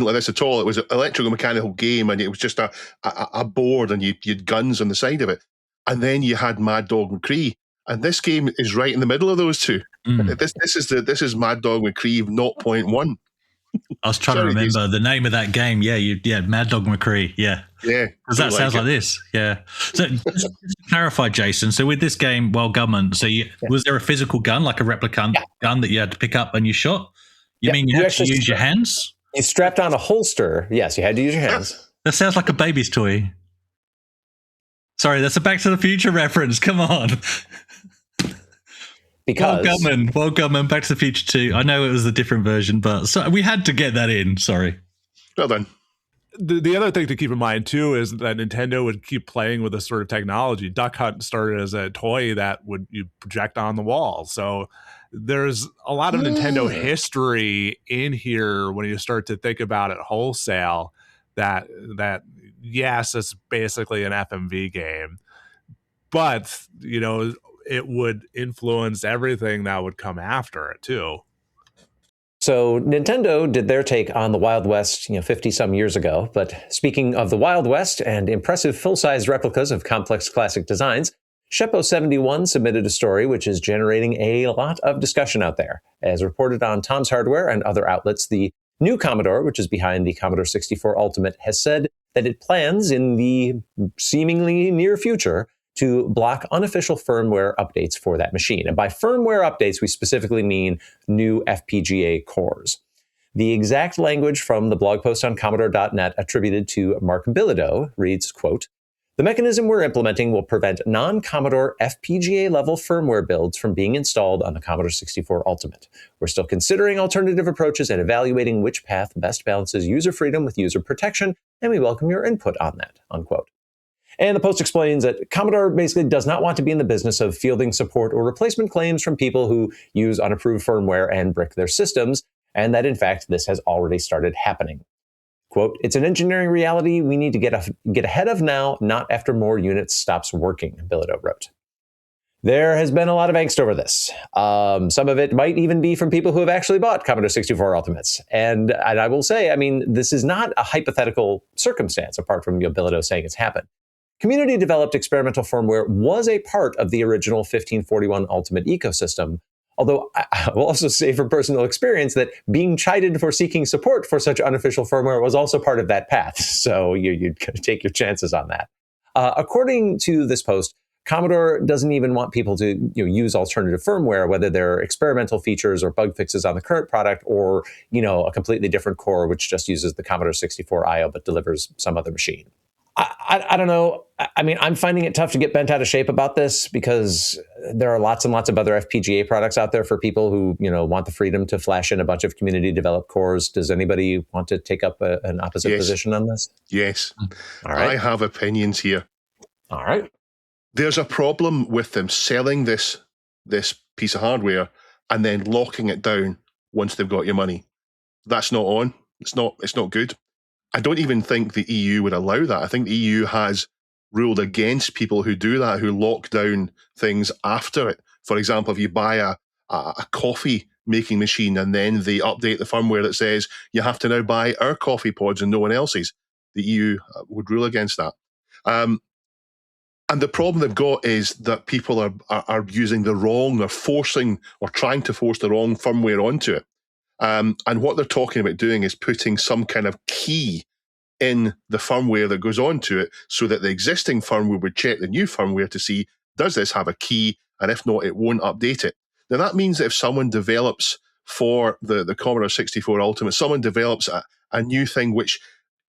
like this at all. It was an electromechanical game, and it was just a board, and you had guns on the side of it. and then you had Mad Dog McCree. And this game is right in the middle of those two. This is Mad Dog McCree 0.1. I was trying to remember the name of that game. Yeah, Mad Dog McCree. Yeah. Because that sounds like this. Yeah. So just to clarify, Jason. So with this game, Wild Gunman, was there a physical gun, like a replica gun that you had to pick up and you shot? You mean you had to use your hands? You strapped on a holster. Yes, you had to use your hands. That sounds like a baby's toy. Sorry, that's a Back to the Future reference. Come on. Because Wild Gunman, Back to the Future 2. I know it was a different version, but we had to get that in. Sorry. Well done. The other thing to keep in mind, too, is that Nintendo would keep playing with this sort of technology. Duck Hunt started as a toy that you project on the wall. So there's a lot of Nintendo history in here when you start to think about it wholesale, that yes, it's basically an FMV game, but, it would influence everything that would come after it, too. So Nintendo did their take on the Wild West, 50 some years ago. But speaking of the Wild West and impressive full-size replicas of complex classic designs, Sheppo71 submitted a story which is generating a lot of discussion out there. As reported on Tom's Hardware and other outlets, the new Commodore, which is behind the Commodore 64 Ultimate, has said that it plans in the seemingly near future to block unofficial firmware updates for that machine. And by firmware updates, we specifically mean new FPGA cores. The exact language from the blog post on Commodore.net attributed to Mark Bilodeau reads, quote, "The mechanism we're implementing will prevent non-Commodore FPGA-level firmware builds from being installed on the Commodore 64 Ultimate. We're still considering alternative approaches and evaluating which path best balances user freedom with user protection, and we welcome your input on that," unquote. And the post explains that Commodore basically does not want to be in the business of fielding support or replacement claims from people who use unapproved firmware and brick their systems, and that in fact this has already started happening. Quote, "It's an engineering reality we need to get ahead of now, not after more units stops working," Bilodeau wrote. There has been a lot of angst over this. Some of it might even be from people who have actually bought Commodore 64 Ultimates. And I will say, this is not a hypothetical circumstance, apart from Bilodeau saying it's happened. Community-developed experimental firmware was a part of the original 1541 Ultimate ecosystem, although I will also say from personal experience that being chided for seeking support for such unofficial firmware was also part of that path, so you'd take your chances on that. According to this post, Commodore doesn't even want people to use alternative firmware, whether they're experimental features or bug fixes on the current product or a completely different core which just uses the Commodore 64 I/O but delivers some other machine. I don't know. I'm finding it tough to get bent out of shape about this because there are lots and lots of other FPGA products out there for people who, want the freedom to flash in a bunch of community-developed cores. Does anybody want to take up an opposite position on this? Yes. All right. I have opinions here. All right. There's a problem with them selling this piece of hardware and then locking it down once they've got your money. That's not on. It's not good. I don't even think the EU would allow that. I think the EU has ruled against people who do that, who lock down things after it. For example, if you buy a coffee making machine and then they update the firmware that says you have to now buy our coffee pods and no one else's, the EU would rule against that. And the problem they've got is that people are using the wrong, or forcing or trying to force the wrong firmware onto it. And what they're talking about doing is putting some kind of key in the firmware that goes onto it so that the existing firmware would check the new firmware to see, does this have a key? And if not, it won't update it. Now, that means that if someone develops for the Commodore 64 Ultimate, someone develops a new thing which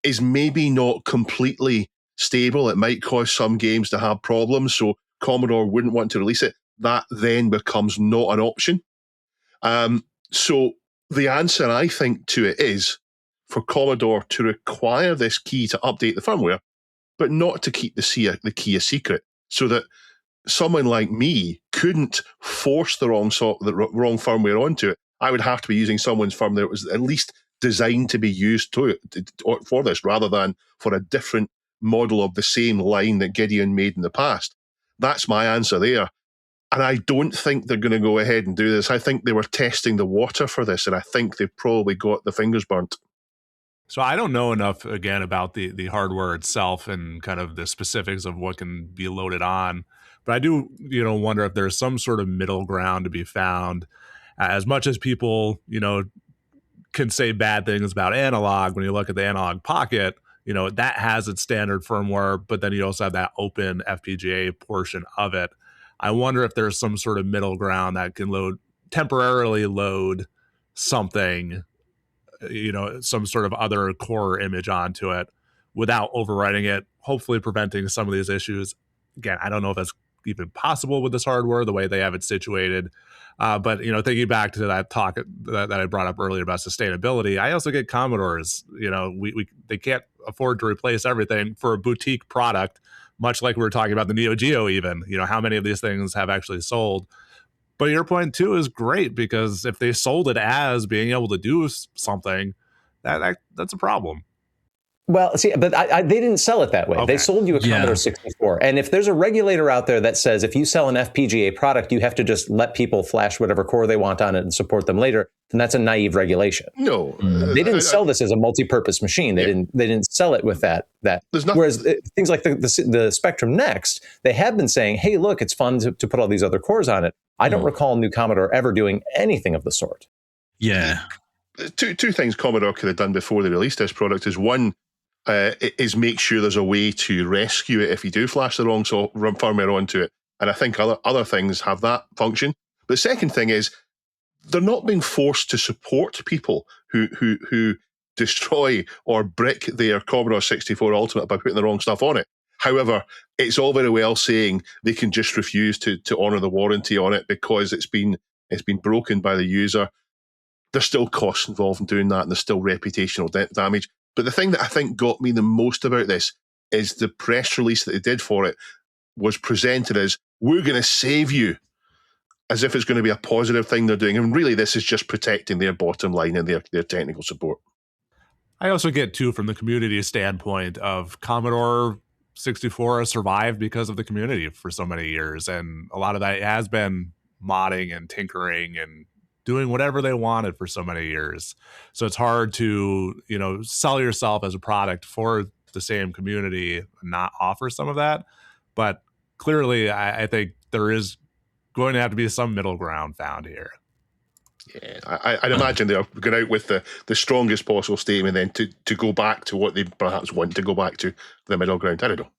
is maybe not completely stable, it might cause some games to have problems, so Commodore wouldn't want to release it, that then becomes not an option. So the answer, I think, to it is for Commodore to require this key to update the firmware, but not to keep the key a secret, so that someone like me couldn't force the wrong firmware onto it. I would have to be using someone's firmware that was at least designed to be used for this, rather than for a different model of the same line that Gideon made in the past. That's my answer there. And I don't think they're going to go ahead and do this. I think they were testing the water for this, and I think they've probably got the fingers burnt. So I don't know enough again about the hardware itself and kind of the specifics of what can be loaded on, but I do wonder if there's some sort of middle ground to be found. As much as people can say bad things about analog, when you look at the analog pocket, that has its standard firmware, but then you also have that open FPGA portion of it. I wonder if there's some sort of middle ground that can temporarily load something, some sort of other core image onto it without overwriting it, hopefully preventing some of these issues. Again, I don't know if that's even possible with this hardware, the way they have it situated. But thinking back to that talk that I brought up earlier about sustainability, I also get Commodores. They can't afford to replace everything for a boutique product, much like we were talking about the Neo-Geo. Even how many of these things have actually sold. But your point too is great, because if they sold it as being able to do something, that's a problem. Well, see, but they didn't sell it that way. Okay. They sold you a Commodore 64. And if there's a regulator out there that says if you sell an FPGA product, you have to just let people flash whatever core they want on it and support them later, then that's a naive regulation. No. They didn't sell this as a multi-purpose machine. They didn't sell it with that. Whereas things like the Spectrum Next, they have been saying, hey, look, it's fun to put all these other cores on it. I don't recall New Commodore ever doing anything of the sort. Yeah. Two things Commodore could have done before they released this product is, one, is make sure there's a way to rescue it if you do flash the wrong firmware onto it. And I think other things have that function. But the second thing is, they're not being forced to support people who destroy or brick their Commodore 64 Ultimate by putting the wrong stuff on it. However, it's all very well saying they can just refuse to honour the warranty on it because it's been broken by the user. There's still costs involved in doing that, and there's still reputational damage. But the thing that I think got me the most about this is the press release that they did for it was presented as, we're going to save you, as if it's going to be a positive thing they're doing. And really, this is just protecting their bottom line and their technical support. I also get, too, from the community standpoint of Commodore 64 has survived because of the community for so many years. And a lot of that has been modding and tinkering and doing whatever they wanted for so many years. So it's hard to, sell yourself as a product for the same community and not offer some of that. But clearly, I think there is going to have to be some middle ground found here. Yeah, I'd imagine they're going out with the strongest possible statement, then to go back to what they perhaps want to go back to, the middle ground. I don't know.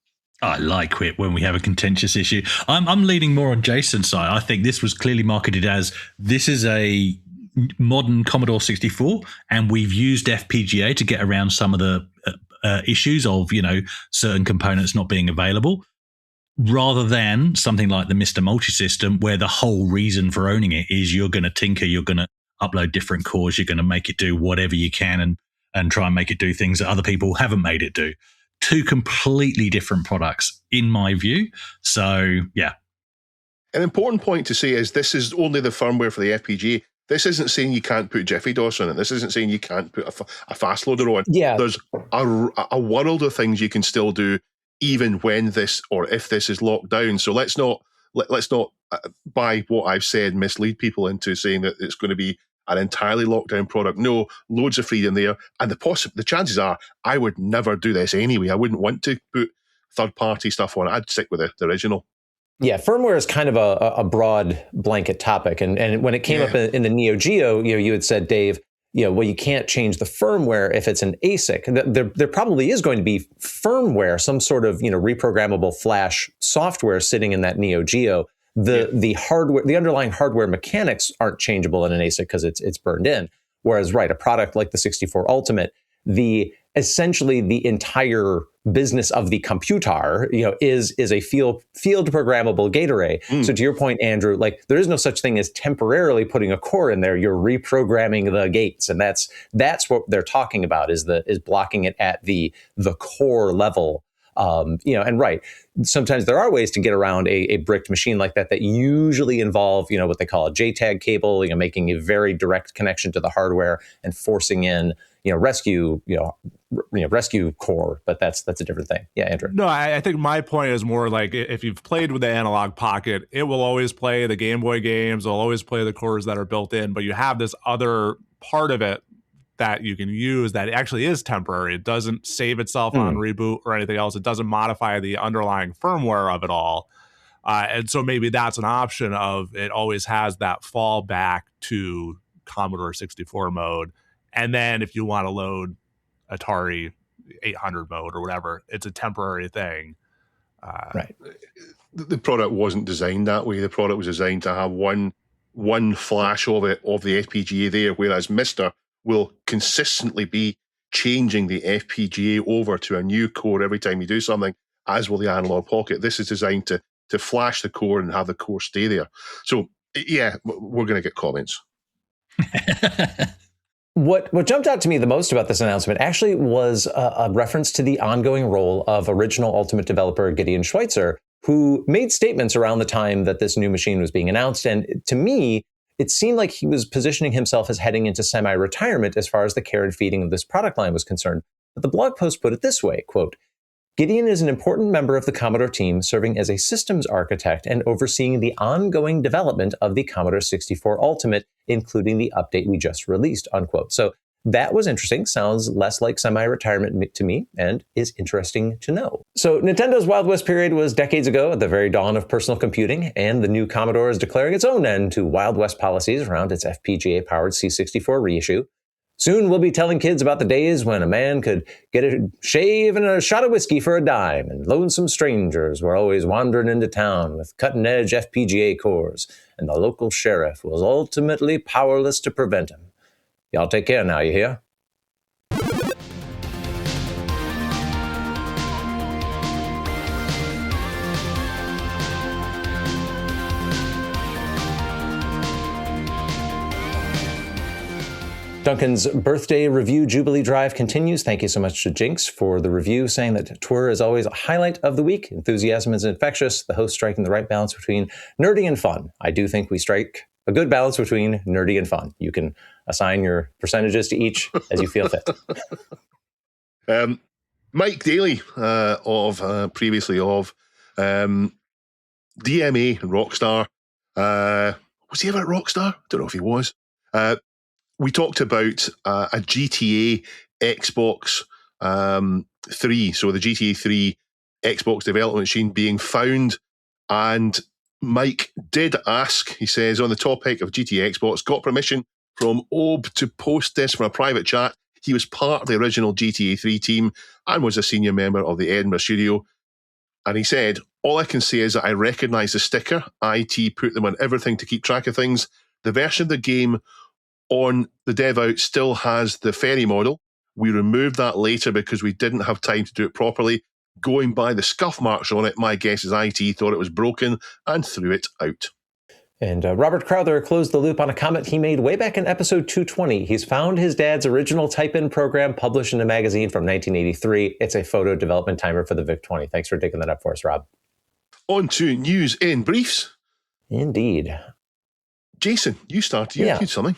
I like it when we have a contentious issue. I'm leaning more on Jason's side. I think this was clearly marketed as, this is a modern Commodore 64, and we've used FPGA to get around some of the issues of, certain components not being available, rather than something like the Mr. Multi-System, where the whole reason for owning it is you're going to tinker, you're going to upload different cores, you're going to make it do whatever you can and try and make it do things that other people haven't made it do. Two completely different products, in my view. So, yeah. An important point to say is, this is only the firmware for the FPGA. This isn't saying you can't put Jiffy DOS on it. This isn't saying you can't put a fast loader on. Yeah. There's a world of things you can still do, even when this, or if this is locked down. So let's not by what I've said, mislead people into saying that it's going to be an entirely locked down product. No, loads of freedom there. And the chances are, I would never do this anyway. I wouldn't want to put third-party stuff on it. I'd stick with the original. Yeah, firmware is kind of a broad blanket topic. And when it came up in the Neo-Geo, you had said, Dave, well, you can't change the firmware if it's an ASIC. There probably is going to be firmware, some sort of reprogrammable flash software sitting in that Neo-Geo. The hardware, the underlying hardware mechanics aren't changeable in an ASIC because it's burned in. Whereas, a product like the 64 Ultimate, essentially the entire business of the computer, is a field programmable gate array. So to your point, Andrew, there is no such thing as temporarily putting a core in there. You're reprogramming the gates, and that's what they're talking about is blocking it at the core level. And sometimes there are ways to get around a bricked machine like that usually involve, what they call a JTAG cable, making a very direct connection to the hardware and forcing in, rescue core. But that's a different thing. Yeah, Andrew. No, I think my point is more like, if you've played with the analog pocket, it will always play the Game Boy games. It'll always play the cores that are built in, but you have this other part of it that you can use that actually is temporary. It doesn't save itself on reboot or anything else. It doesn't modify the underlying firmware of it all. And so maybe that's an option of it always has that fallback to Commodore 64 mode. And then if you want to load Atari 800 mode or whatever, it's a temporary thing. Right. The product wasn't designed that way. The product was designed to have one flash of it, of the FPGA there, whereas Mister will consistently be changing the FPGA over to a new core every time you do something, as will the Analog Pocket. This is designed to flash the core and have the core stay there. So, yeah, we're going to get comments. What jumped out to me the most about this announcement actually was a reference to the ongoing role of original Ultimate developer Gideon Schweitzer, who made statements around the time that this new machine was being announced. And to me, it seemed like he was positioning himself as heading into semi-retirement as far as the care and feeding of this product line was concerned. But the blog post put it this way, quote, Gideon is an important member of the Commodore team, serving as a systems architect and overseeing the ongoing development of the Commodore 64 Ultimate, including the update we just released, unquote. So that was interesting. Sounds less like semi-retirement to me and is interesting to know. So Nintendo's Wild West period was decades ago at the very dawn of personal computing, and the new Commodore is declaring its own end to Wild West policies around its FPGA-powered C64 reissue. Soon we'll be telling kids about the days when a man could get a shave and a shot of whiskey for a dime, and lonesome strangers were always wandering into town with cutting-edge FPGA cores, and the local sheriff was ultimately powerless to prevent him. Y'all take care now, you hear? Duncan's birthday review Jubilee Drive continues. Thank you so much to Jinx for the review, saying that tour is always a highlight of the week. Enthusiasm is infectious. The host striking the right balance between nerdy and fun. I do think we strike a good balance between nerdy and fun. You can assign your percentages to each as you feel fit. Mike Daly previously of DMA and Rockstar. Was he ever at Rockstar? Don't know if he was. We talked about a GTA Xbox 3, so the GTA 3 Xbox development machine being found, and Mike did ask, he says, on the topic of GTA Xbox, got permission from Ob to post this from a private chat. He was part of the original GTA 3 team and was a senior member of the Edinburgh studio. And he said, all I can say is that I recognise the sticker. IT put them on everything to keep track of things. The version of the game on the dev out still has the ferry model. We removed that later because we didn't have time to do it properly. Going by the scuff marks on it, my guess is IT thought it was broken and threw it out. And Robert Crowther closed the loop on a comment he made way back in episode 220. He's found his dad's original type-in program published in a magazine from 1983. It's a photo development timer for the VIC-20. Thanks for digging that up for us, Rob. On to news in briefs. Indeed. Jason, you started. You had something.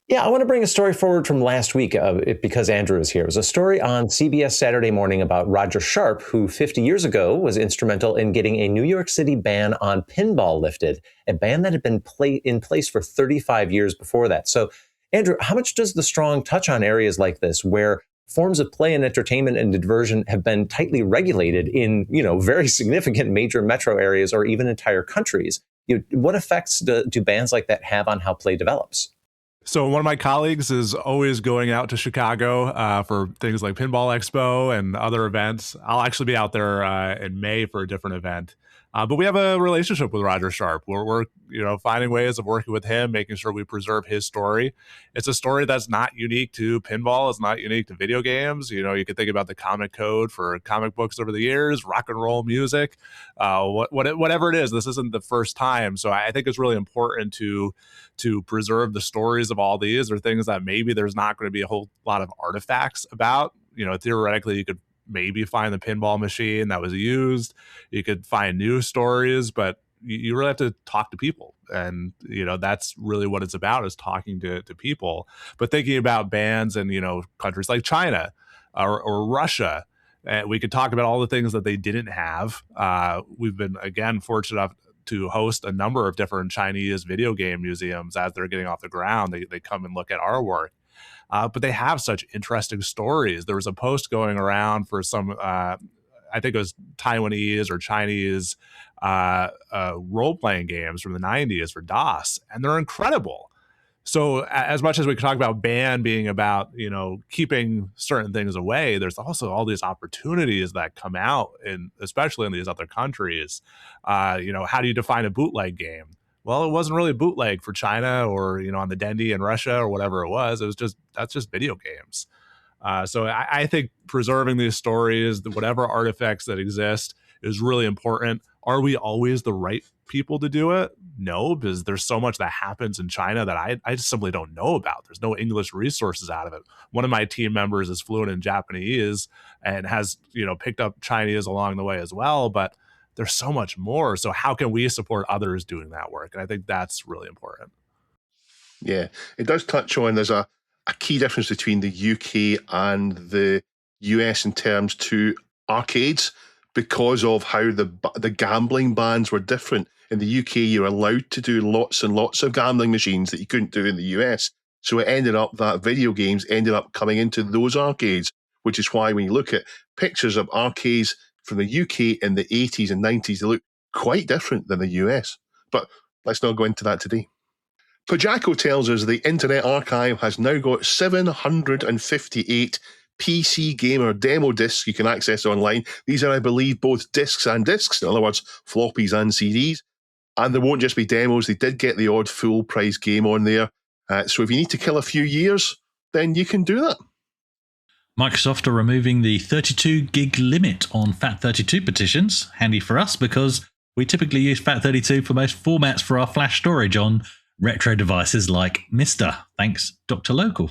Yeah, I want to bring a story forward from last week because Andrew is here. It was a story on CBS Saturday Morning about Roger Sharp, who 50 years ago was instrumental in getting a New York City ban on pinball lifted, a ban that had been in place for 35 years before that. So, Andrew, how much does the strong touch on areas like this where forms of play and entertainment and diversion have been tightly regulated in, very significant major metro areas or even entire countries? What effects do bans like that have on how play develops? So one of my colleagues is always going out to Chicago for things like Pinball Expo and other events. I'll actually be out there in May for a different event. But we have a relationship with Roger Sharp. We're finding ways of working with him, making sure we preserve his story. It's a story that's not unique to pinball. It's not unique to video games. You could think about the comic code for comic books over the years, rock and roll music, whatever it is. This isn't the first time. So I think it's really important to preserve the stories of all these. They're things that maybe there's not going to be a whole lot of artifacts about. Theoretically, you could maybe find the pinball machine that was used. You could find news stories, but you really have to talk to people. And, that's really what it's about, is talking to people. But thinking about bans in, countries like China or Russia, we could talk about all the things that they didn't have. We've been, again, fortunate enough to host a number of different Chinese video game museums as they're getting off the ground. They come and look at our work. But they have such interesting stories. There was a post going around for some, I think it was Taiwanese or Chinese role-playing games from the 90s for DOS, and they're incredible. So as much as we can talk about ban being about, keeping certain things away, there's also all these opportunities that come out, especially in these other countries. How do you define a bootleg game? Well, it wasn't really bootleg for China or, on the Dendy in Russia or whatever it was. That's just video games. So I think preserving these stories, whatever artifacts that exist, is really important. Are we always the right people to do it? No, because there's so much that happens in China that I just simply don't know about. There's no English resources out of it. One of my team members is fluent in Japanese and has, picked up Chinese along the way as well, but there's so much more. So how can we support others doing that work? And I think that's really important. Yeah, it does touch on there's a key difference between the UK and the US in terms to arcades, because of how the gambling bans were different. In the UK, you're allowed to do lots and lots of gambling machines that you couldn't do in the US. So it ended up that video games ended up coming into those arcades, which is why when you look at pictures of arcades from the UK in the 80s and 90s, they look quite different than the US. But let's not go into that today. Pajako tells us the Internet Archive has now got 758 PC Gamer demo discs you can access online. These are, I believe, both discs and discs, in other words, floppies and CDs. And there won't just be demos. They did get the odd full-price game on there. So if you need to kill a few years, then you can do that. Microsoft are removing the 32 gig limit on FAT32 petitions. Handy for us because we typically use FAT32 for most formats for our flash storage on retro devices like Mister. Thanks, Dr. Local.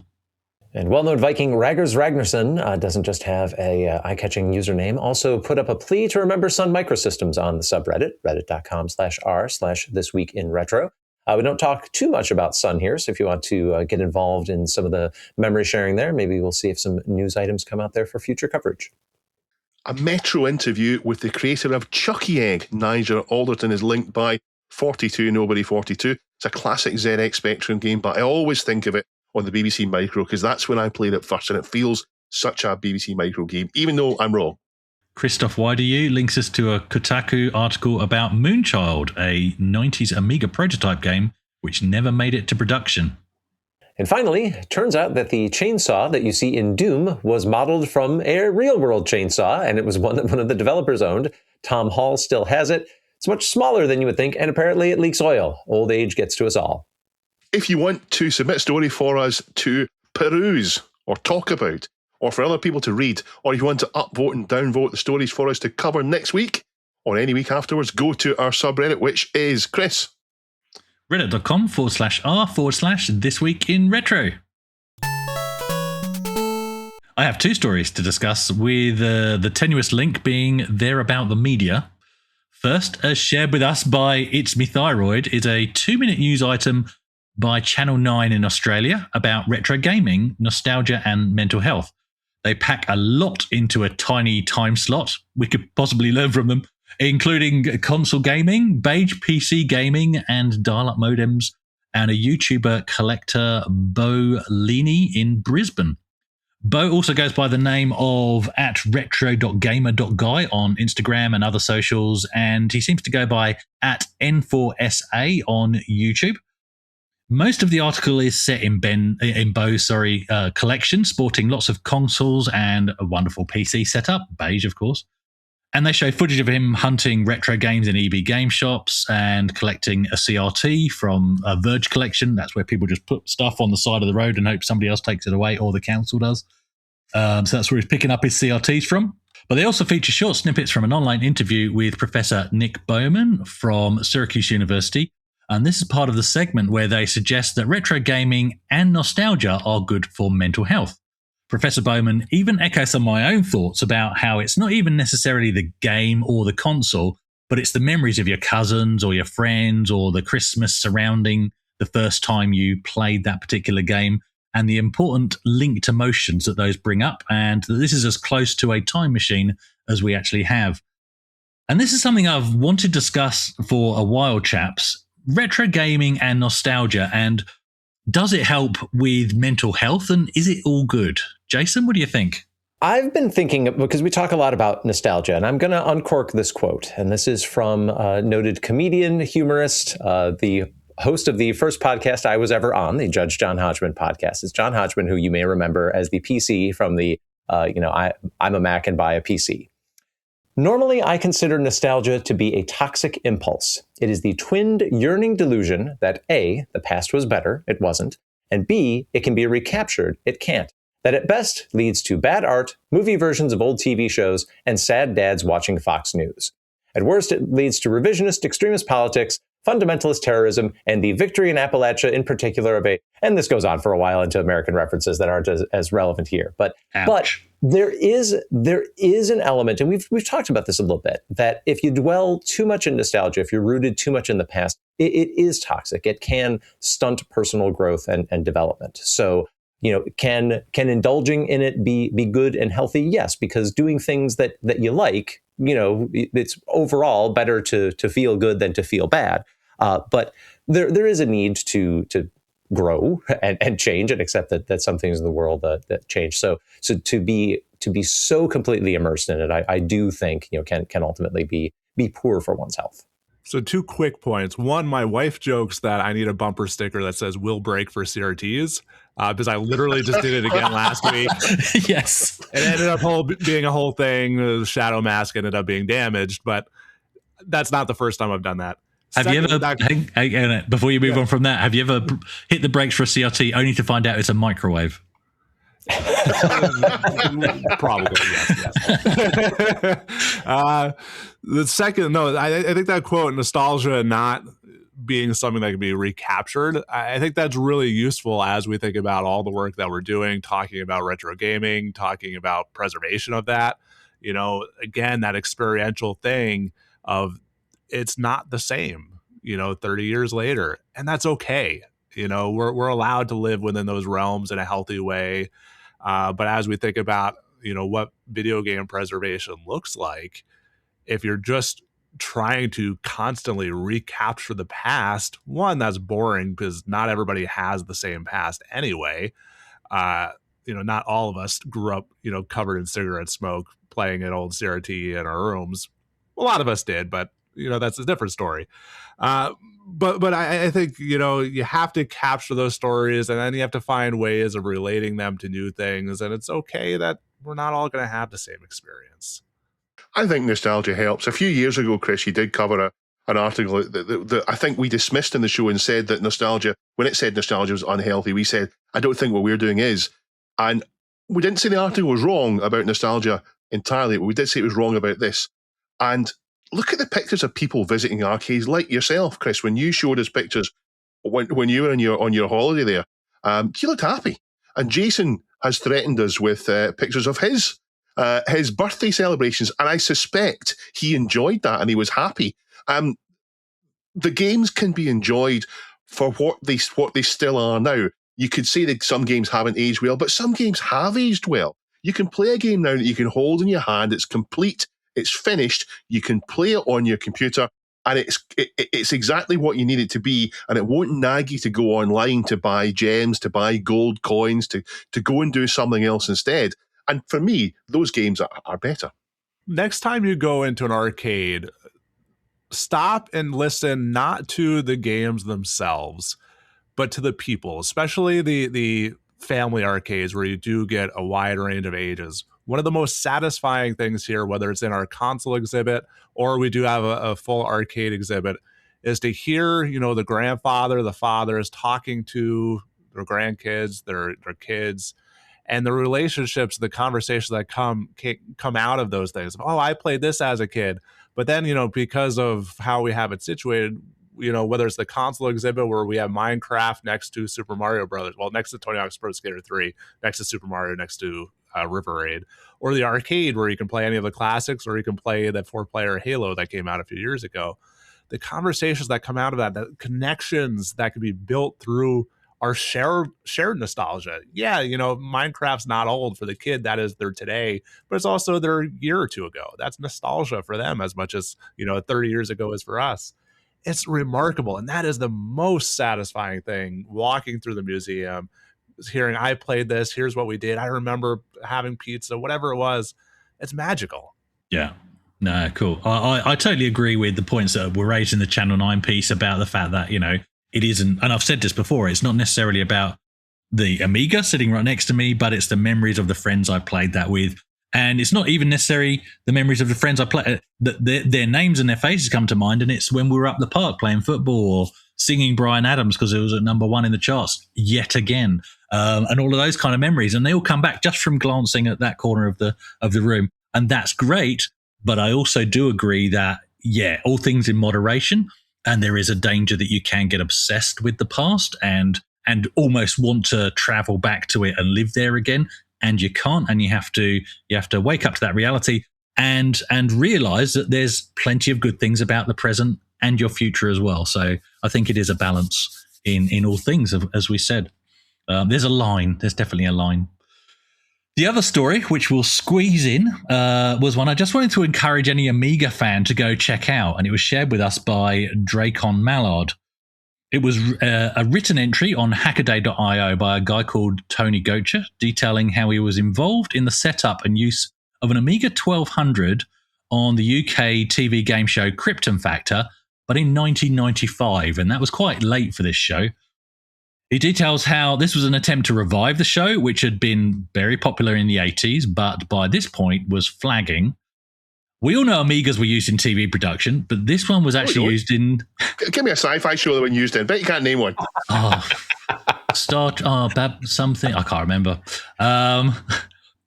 And well-known Viking Raggers Ragnarsson doesn't just have a eye-catching username, also put up a plea to remember Sun Microsystems on the subreddit, reddit.com/r/thisweekinretro. We don't talk too much about Sun here, so if you want to get involved in some of the memory sharing there, maybe we'll see if some news items come out there for future coverage. A Metro interview with the creator of Chucky Egg, Nigel Alderton, is linked by 42 Nobody 42. It's a classic ZX Spectrum game, but I always think of it on the BBC Micro because that's when I played it first, and it feels such a BBC Micro game, even though I'm wrong. Christoph Wideyu links us to a Kotaku article about Moonchild, a 90s Amiga prototype game which never made it to production. And finally, it turns out that the chainsaw that you see in Doom was modeled from a real-world chainsaw, and it was one that one of the developers owned. Tom Hall still has it. It's much smaller than you would think, and apparently it leaks oil. Old age gets to us all. If you want to submit a story for us to peruse or talk about, or for other people to read, or if you want to upvote and downvote the stories for us to cover next week or any week afterwards, go to our subreddit, which is, Chris? reddit.com/r/thisweekinretro. I have two stories to discuss, with the tenuous link being they're about the media. First, as shared with us by It's Me Thyroid, is a 2-minute news item by Channel 9 in Australia about retro gaming, nostalgia, and mental health. They pack a lot into a tiny time slot we could possibly learn from them, including console gaming, beige PC gaming, and dial-up modems, and a YouTuber collector, Bo Leaney in Brisbane. Bo also goes by the name of @retro.gamer.guy on Instagram and other socials, and he seems to go by @N4SA on YouTube. Most of the article is set in Bo's collection, sporting lots of consoles and a wonderful PC setup, beige of course. And they show footage of him hunting retro games in EB game shops and collecting a CRT from a Verge collection. That's where people just put stuff on the side of the road and hope somebody else takes it away, or the council does. So that's where he's picking up his CRTs from. But they also feature short snippets from an online interview with Professor Nick Bowman from Syracuse University. And this is part of the segment where they suggest that retro gaming and nostalgia are good for mental health. Professor Bowman even echoes some of my own thoughts about how it's not even necessarily the game or the console, but it's the memories of your cousins or your friends or the Christmas surrounding the first time you played that particular game and the important linked emotions that those bring up. And this is as close to a time machine as we actually have. And this is something I've wanted to discuss for a while, chaps. Retro gaming and nostalgia, and Does it help with mental health, and is it all good? Jason, what do you think? I've been thinking, because we talk a lot about nostalgia, and I'm going to uncork this quote. And this is from noted comedian, humorist, the host of the first podcast I was ever on, the Judge John Hodgman podcast. It's John Hodgman, who you may remember as the PC from the, I'm a Mac and buy a PC. Normally, I consider nostalgia to be a toxic impulse. It is the twinned, yearning delusion that A, the past was better, it wasn't, and B, it can be recaptured, it can't. That at best leads to bad art, movie versions of old TV shows, and sad dads watching Fox News. At worst, it leads to revisionist extremist politics, fundamentalist terrorism, and the victory in Appalachia in particular of a, and this goes on for a while into American references that aren't as relevant here. But there is an element, and we've talked about this a little bit, that if you dwell too much in nostalgia, if you're rooted too much in the past, it is toxic. It can stunt personal growth and development. So, can indulging in it be good and healthy? Yes, because doing things that you like, it's overall better to feel good than to feel bad. But there is a need to grow and change and accept that some things in the world that change. So to be so completely immersed in it, I do think can ultimately be poor for one's health. So 2 quick points. One, my wife jokes that I need a bumper sticker that says "will break for CRTs," because I literally just did it again last week. Yes. It ended up being a whole thing. The shadow mask ended up being damaged, but that's not the first time I've done that. Have you ever, before you move on from that, have you ever hit the brakes for a CRT only to find out it's a microwave? Probably, yes. The second, I think that quote, nostalgia not being something that can be recaptured, I think that's really useful as we think about all the work that we're doing, talking about retro gaming, talking about preservation of that. Again, that experiential thing of it's not the same, 30 years later, and that's okay. We're allowed to live within those realms in a healthy way. But as we think about, what video game preservation looks like, if you're just trying to constantly recapture the past, one, that's boring because not everybody has the same past anyway. Not all of us grew up, covered in cigarette smoke, playing an old CRT in our rooms. A lot of us did, but that's a different story. But I think, you have to capture those stories, and then you have to find ways of relating them to new things. And it's okay that we're not all going to have the same experience. I think nostalgia helps. A few years ago, Chris, you did cover an article that I think we dismissed in the show and said that nostalgia, when it said nostalgia was unhealthy, we said, I don't think what we're doing is. And we didn't say the article was wrong about nostalgia entirely, but we did say it was wrong about this. And look at the pictures of people visiting arcades like yourself, Chris. When you showed us pictures when you were on your holiday there, you looked happy. And Jason has threatened us with pictures of his birthday celebrations, and I suspect he enjoyed that and he was happy. The games can be enjoyed for what they still are now. You could say that some games haven't aged well, but some games have aged well. You can play a game now that you can hold in your hand. It's complete. It's finished. You can play it on your computer, and it's exactly what you need it to be. And it won't nag you to go online to buy gems, to buy gold coins, to go and do something else instead. And for me, those games are better. Next time you go into an arcade, stop and listen not to the games themselves, but to the people, especially the family arcades where you do get a wide range of ages. One of the most satisfying things here, whether it's in our console exhibit or we do have a full arcade exhibit, is to hear, the grandfather, the fathers talking to their grandkids, their kids, and the relationships, the conversations that come out of those things. Oh, I played this as a kid. But then, because of how we have it situated, whether it's the console exhibit where we have Minecraft next to Super Mario Brothers, next to Tony Hawk's Pro Skater 3, next to Super Mario, next to River Raid, or the arcade where you can play any of the classics, or you can play that 4-player Halo that came out a few years ago. The conversations that come out of that, the connections that can be built through our shared nostalgia. Yeah, Minecraft's not old for the kid. That is their today, but it's also their year or two ago. That's nostalgia for them as much as, 30 years ago is for us. It's remarkable. And that is the most satisfying thing, walking through the museum, hearing, I played this, here's what we did. I remember having pizza, whatever it was. It's magical. Yeah. No, cool. I totally agree with the points that were raised in the Channel 9 piece about the fact that, it isn't, and I've said this before, it's not necessarily about the Amiga sitting right next to me, but it's the memories of the friends I played that with. And it's not even necessarily the memories of the friends I played. Their names and their faces come to mind, and it's when we were up the park playing football or singing Bryan Adams because it was at number 1 in the charts yet again, and all of those kind of memories. And they all come back just from glancing at that corner of the room. And that's great. But I also do agree that, all things in moderation, and there is a danger that you can get obsessed with the past and almost want to travel back to it and live there again, and you can't, and you have to wake up to that reality and realize that there's plenty of good things about the present and your future as well. So I think it is a balance in all things, as we said. There's definitely a line. The other story, which we'll squeeze in, was one I just wanted to encourage any Amiga fan to go check out, and it was shared with us by Dracon Mallard. It was a written entry on hackaday.io by a guy called Tony Gocher, detailing how he was involved in the setup and use of an Amiga 1200 on the UK TV game show Krypton Factor, but in 1995, and that was quite late for this show. He details how this was an attempt to revive the show, which had been very popular in the 80s, but by this point was flagging. We all know Amigas were used in TV production, but this one was actually used in... Give me a sci-fi show that one used in. Bet you can't name one. Something. I can't remember.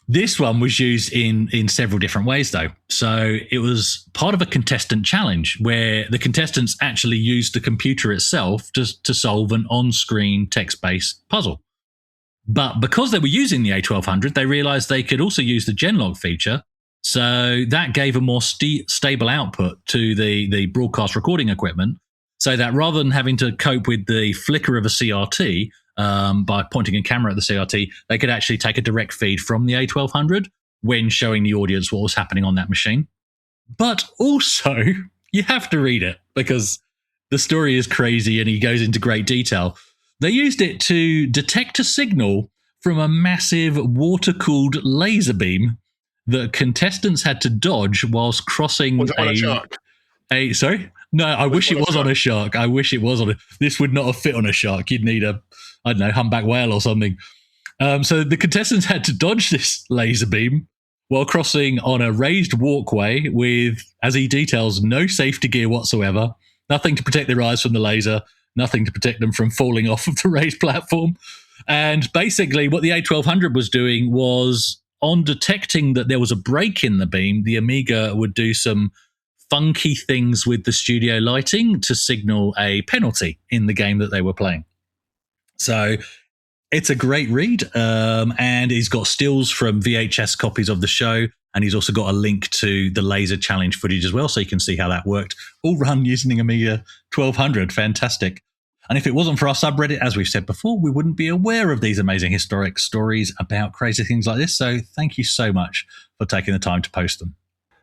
This one was used in several different ways, though. So it was part of a contestant challenge where the contestants actually used the computer itself to solve an on-screen text-based puzzle. But because they were using the A1200, they realized they could also use the Genlog feature. So that gave a more stable output to the broadcast recording equipment, so that rather than having to cope with the flicker of a CRT by pointing a camera at the CRT, they could actually take a direct feed from the A1200 when showing the audience what was happening on that machine. But also, you have to read it because the story is crazy and he goes into great detail. They used it to detect a signal from a massive water-cooled laser beam that contestants had to dodge whilst crossing Was it on a shark? Sorry? No, I wish it was on a shark. I wish it was on a... This would not have fit on a shark. You'd need a, I don't know, humpback whale or something. So the contestants had to dodge this laser beam while crossing on a raised walkway with, as he details, no safety gear whatsoever, nothing to protect their eyes from the laser, nothing to protect them from falling off of the raised platform. And basically what the A1200 was doing was, on detecting that there was a break in the beam, the Amiga would do some funky things with the studio lighting to signal a penalty in the game that they were playing. So it's a great read, and he's got stills from VHS copies of the show, and he's also got a link to the laser challenge footage as well, so you can see how that worked. All run using Amiga 1200. Fantastic. And if it wasn't for our subreddit, as we've said before, we wouldn't be aware of these amazing historic stories about crazy things like this. So thank you so much for taking the time to post them.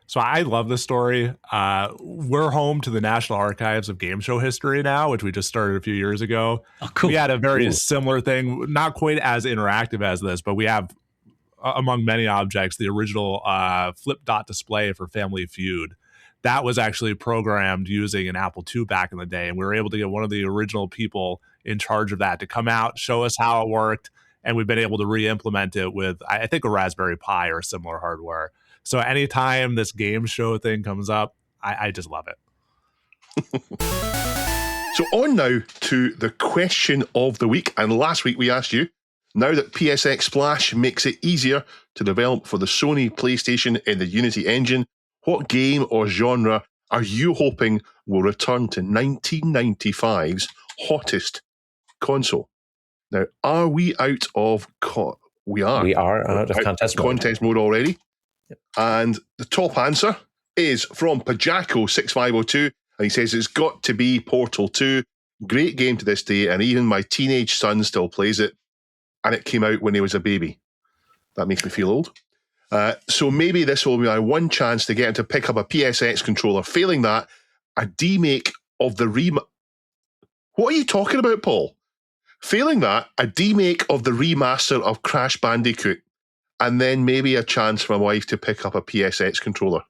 So I love this story. We're home to the National Archives of Game Show History now, which we just started a few years ago. Oh, cool. We had a very similar thing, not quite as interactive as this, but we have, among many objects, the original flip dot display for Family Feud. That was actually programmed using an Apple II back in the day, and we were able to get one of the original people in charge of that to come out, show us how it worked, and we've been able to re-implement it with, I think, a Raspberry Pi or similar hardware. So anytime this game show thing comes up, I just love it. So on now to the question of the week. And last week we asked you, now that PSX Splash makes it easier to develop for the Sony PlayStation in the Unity engine, what game or genre are you hoping will return to 1995's hottest console? Now, are we out of... We are. We are out of contest mode already. Yep. And the top answer is from Pajako6502, and he says it's got to be Portal 2. Great game to this day, and even my teenage son still plays it, and it came out when he was a baby. That makes me feel old. So maybe this will be my one chance to get him to pick up a PSX controller. Failing that, a demake of the What are you talking about, Paul? Failing that, a demake of the remaster of Crash Bandicoot, and then maybe a chance for my wife to pick up a PSX controller.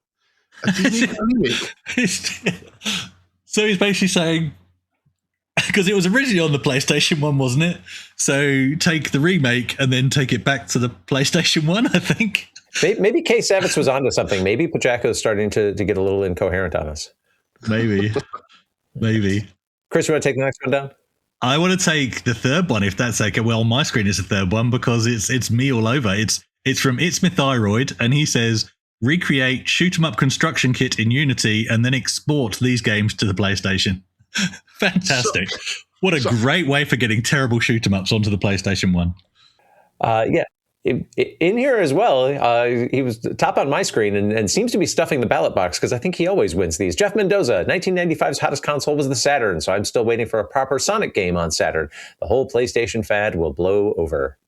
A demake, a remake. So he's basically saying, because it was originally on the PlayStation 1, wasn't it? So take the remake and then take it back to the PlayStation 1, I think. Maybe Kay Savitz was onto something. Maybe Pajaco is starting to get a little incoherent on us. Maybe. Chris, you want to take the next one down? I want to take the third one, if that's okay. Well, my screen is the third one because it's me all over. It's from It's My Thyroid, and he says, recreate shoot 'em up construction kit in Unity and then export these games to the PlayStation. Fantastic. What a great way for getting terrible shoot 'em ups onto the PlayStation 1. Yeah. In here as well, he was top on my screen and seems to be stuffing the ballot box because I think he always wins these. Jeff Mendoza, 1995's hottest console was the Saturn, so I'm still waiting for a proper Sonic game on Saturn. The whole PlayStation fad will blow over.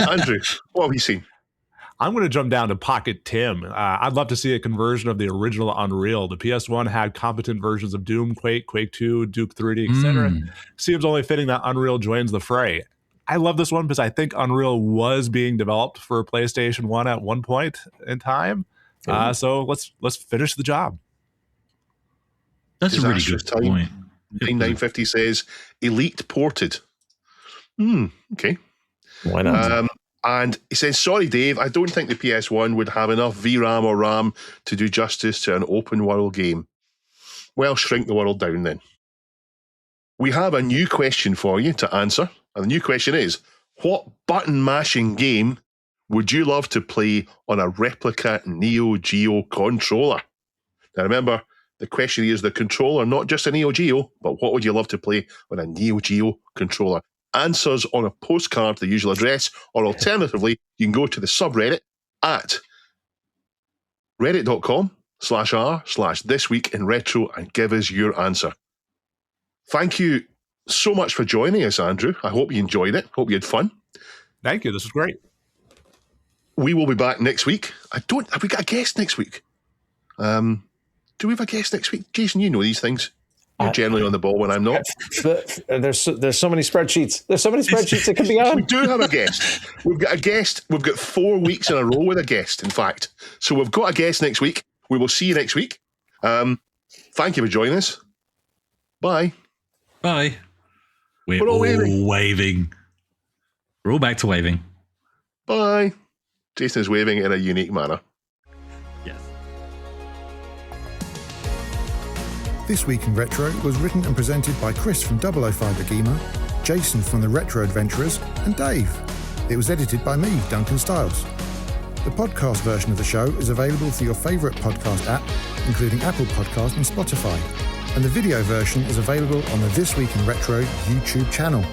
Andrew, what have you seen? I'm going to jump down to Pocket Tim. I'd love to see a conversion of the original Unreal. The PS1 had competent versions of Doom, Quake, Quake 2, Duke 3D, etc. Seems only fitting that Unreal joins the fray. I love this one because I think Unreal was being developed for PlayStation 1 at one point in time. So let's finish the job. That's a really good point. 950 says Elite ported. Okay. Why not? And he says, sorry, Dave, I don't think the PS1 would have enough VRAM or RAM to do justice to an open world game. Well, shrink the world down then. We have a new question for you to answer. And the new question is, what button mashing game would you love to play on a replica Neo-Geo controller? Now remember, the question is the controller, not just a Neo-Geo, but what would you love to play on a Neo-Geo controller? Answers on a postcard to the usual address, or alternatively, you can go to the subreddit at reddit.com/r/thisweekinretro and give us your answer. Thank you so much for joining us, Andrew. I hope you enjoyed it. Hope you had fun. Thank you. This was great. We will be back next week. Have we got a guest next week? Do we have a guest next week? Jason, you know these things. You're generally on the ball when I'm not. There's so many spreadsheets. There's so many spreadsheets that could be on. We do have a guest. We've got a guest. We've got 4 weeks in a row with a guest, in fact. So we've got a guest next week. We will see you next week. Thank you for joining us. Bye. Bye. We're all waving. We're all back to waving. Bye. Jason is waving in a unique manner. Yes. This Week in Retro was written and presented by Chris from 005 Agema, Jason from the Retro Adventurers, and Dave. It was edited by me, Duncan Stiles. The podcast version of the show is available through your favourite podcast app, including Apple Podcast and Spotify. And the video version is available on the This Week in Retro YouTube channel.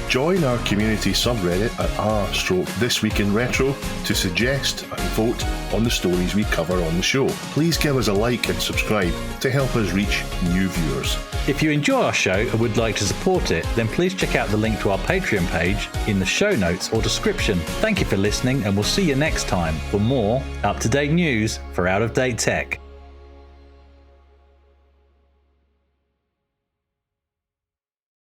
Join our community subreddit at r/thisweekinretro to suggest and vote on the stories we cover on the show. Please give us a like and subscribe to help us reach new viewers. If you enjoy our show and would like to support it, then please check out the link to our Patreon page in the show notes or description. Thank you for listening, and we'll see you next time for more up-to-date news for out-of-date tech.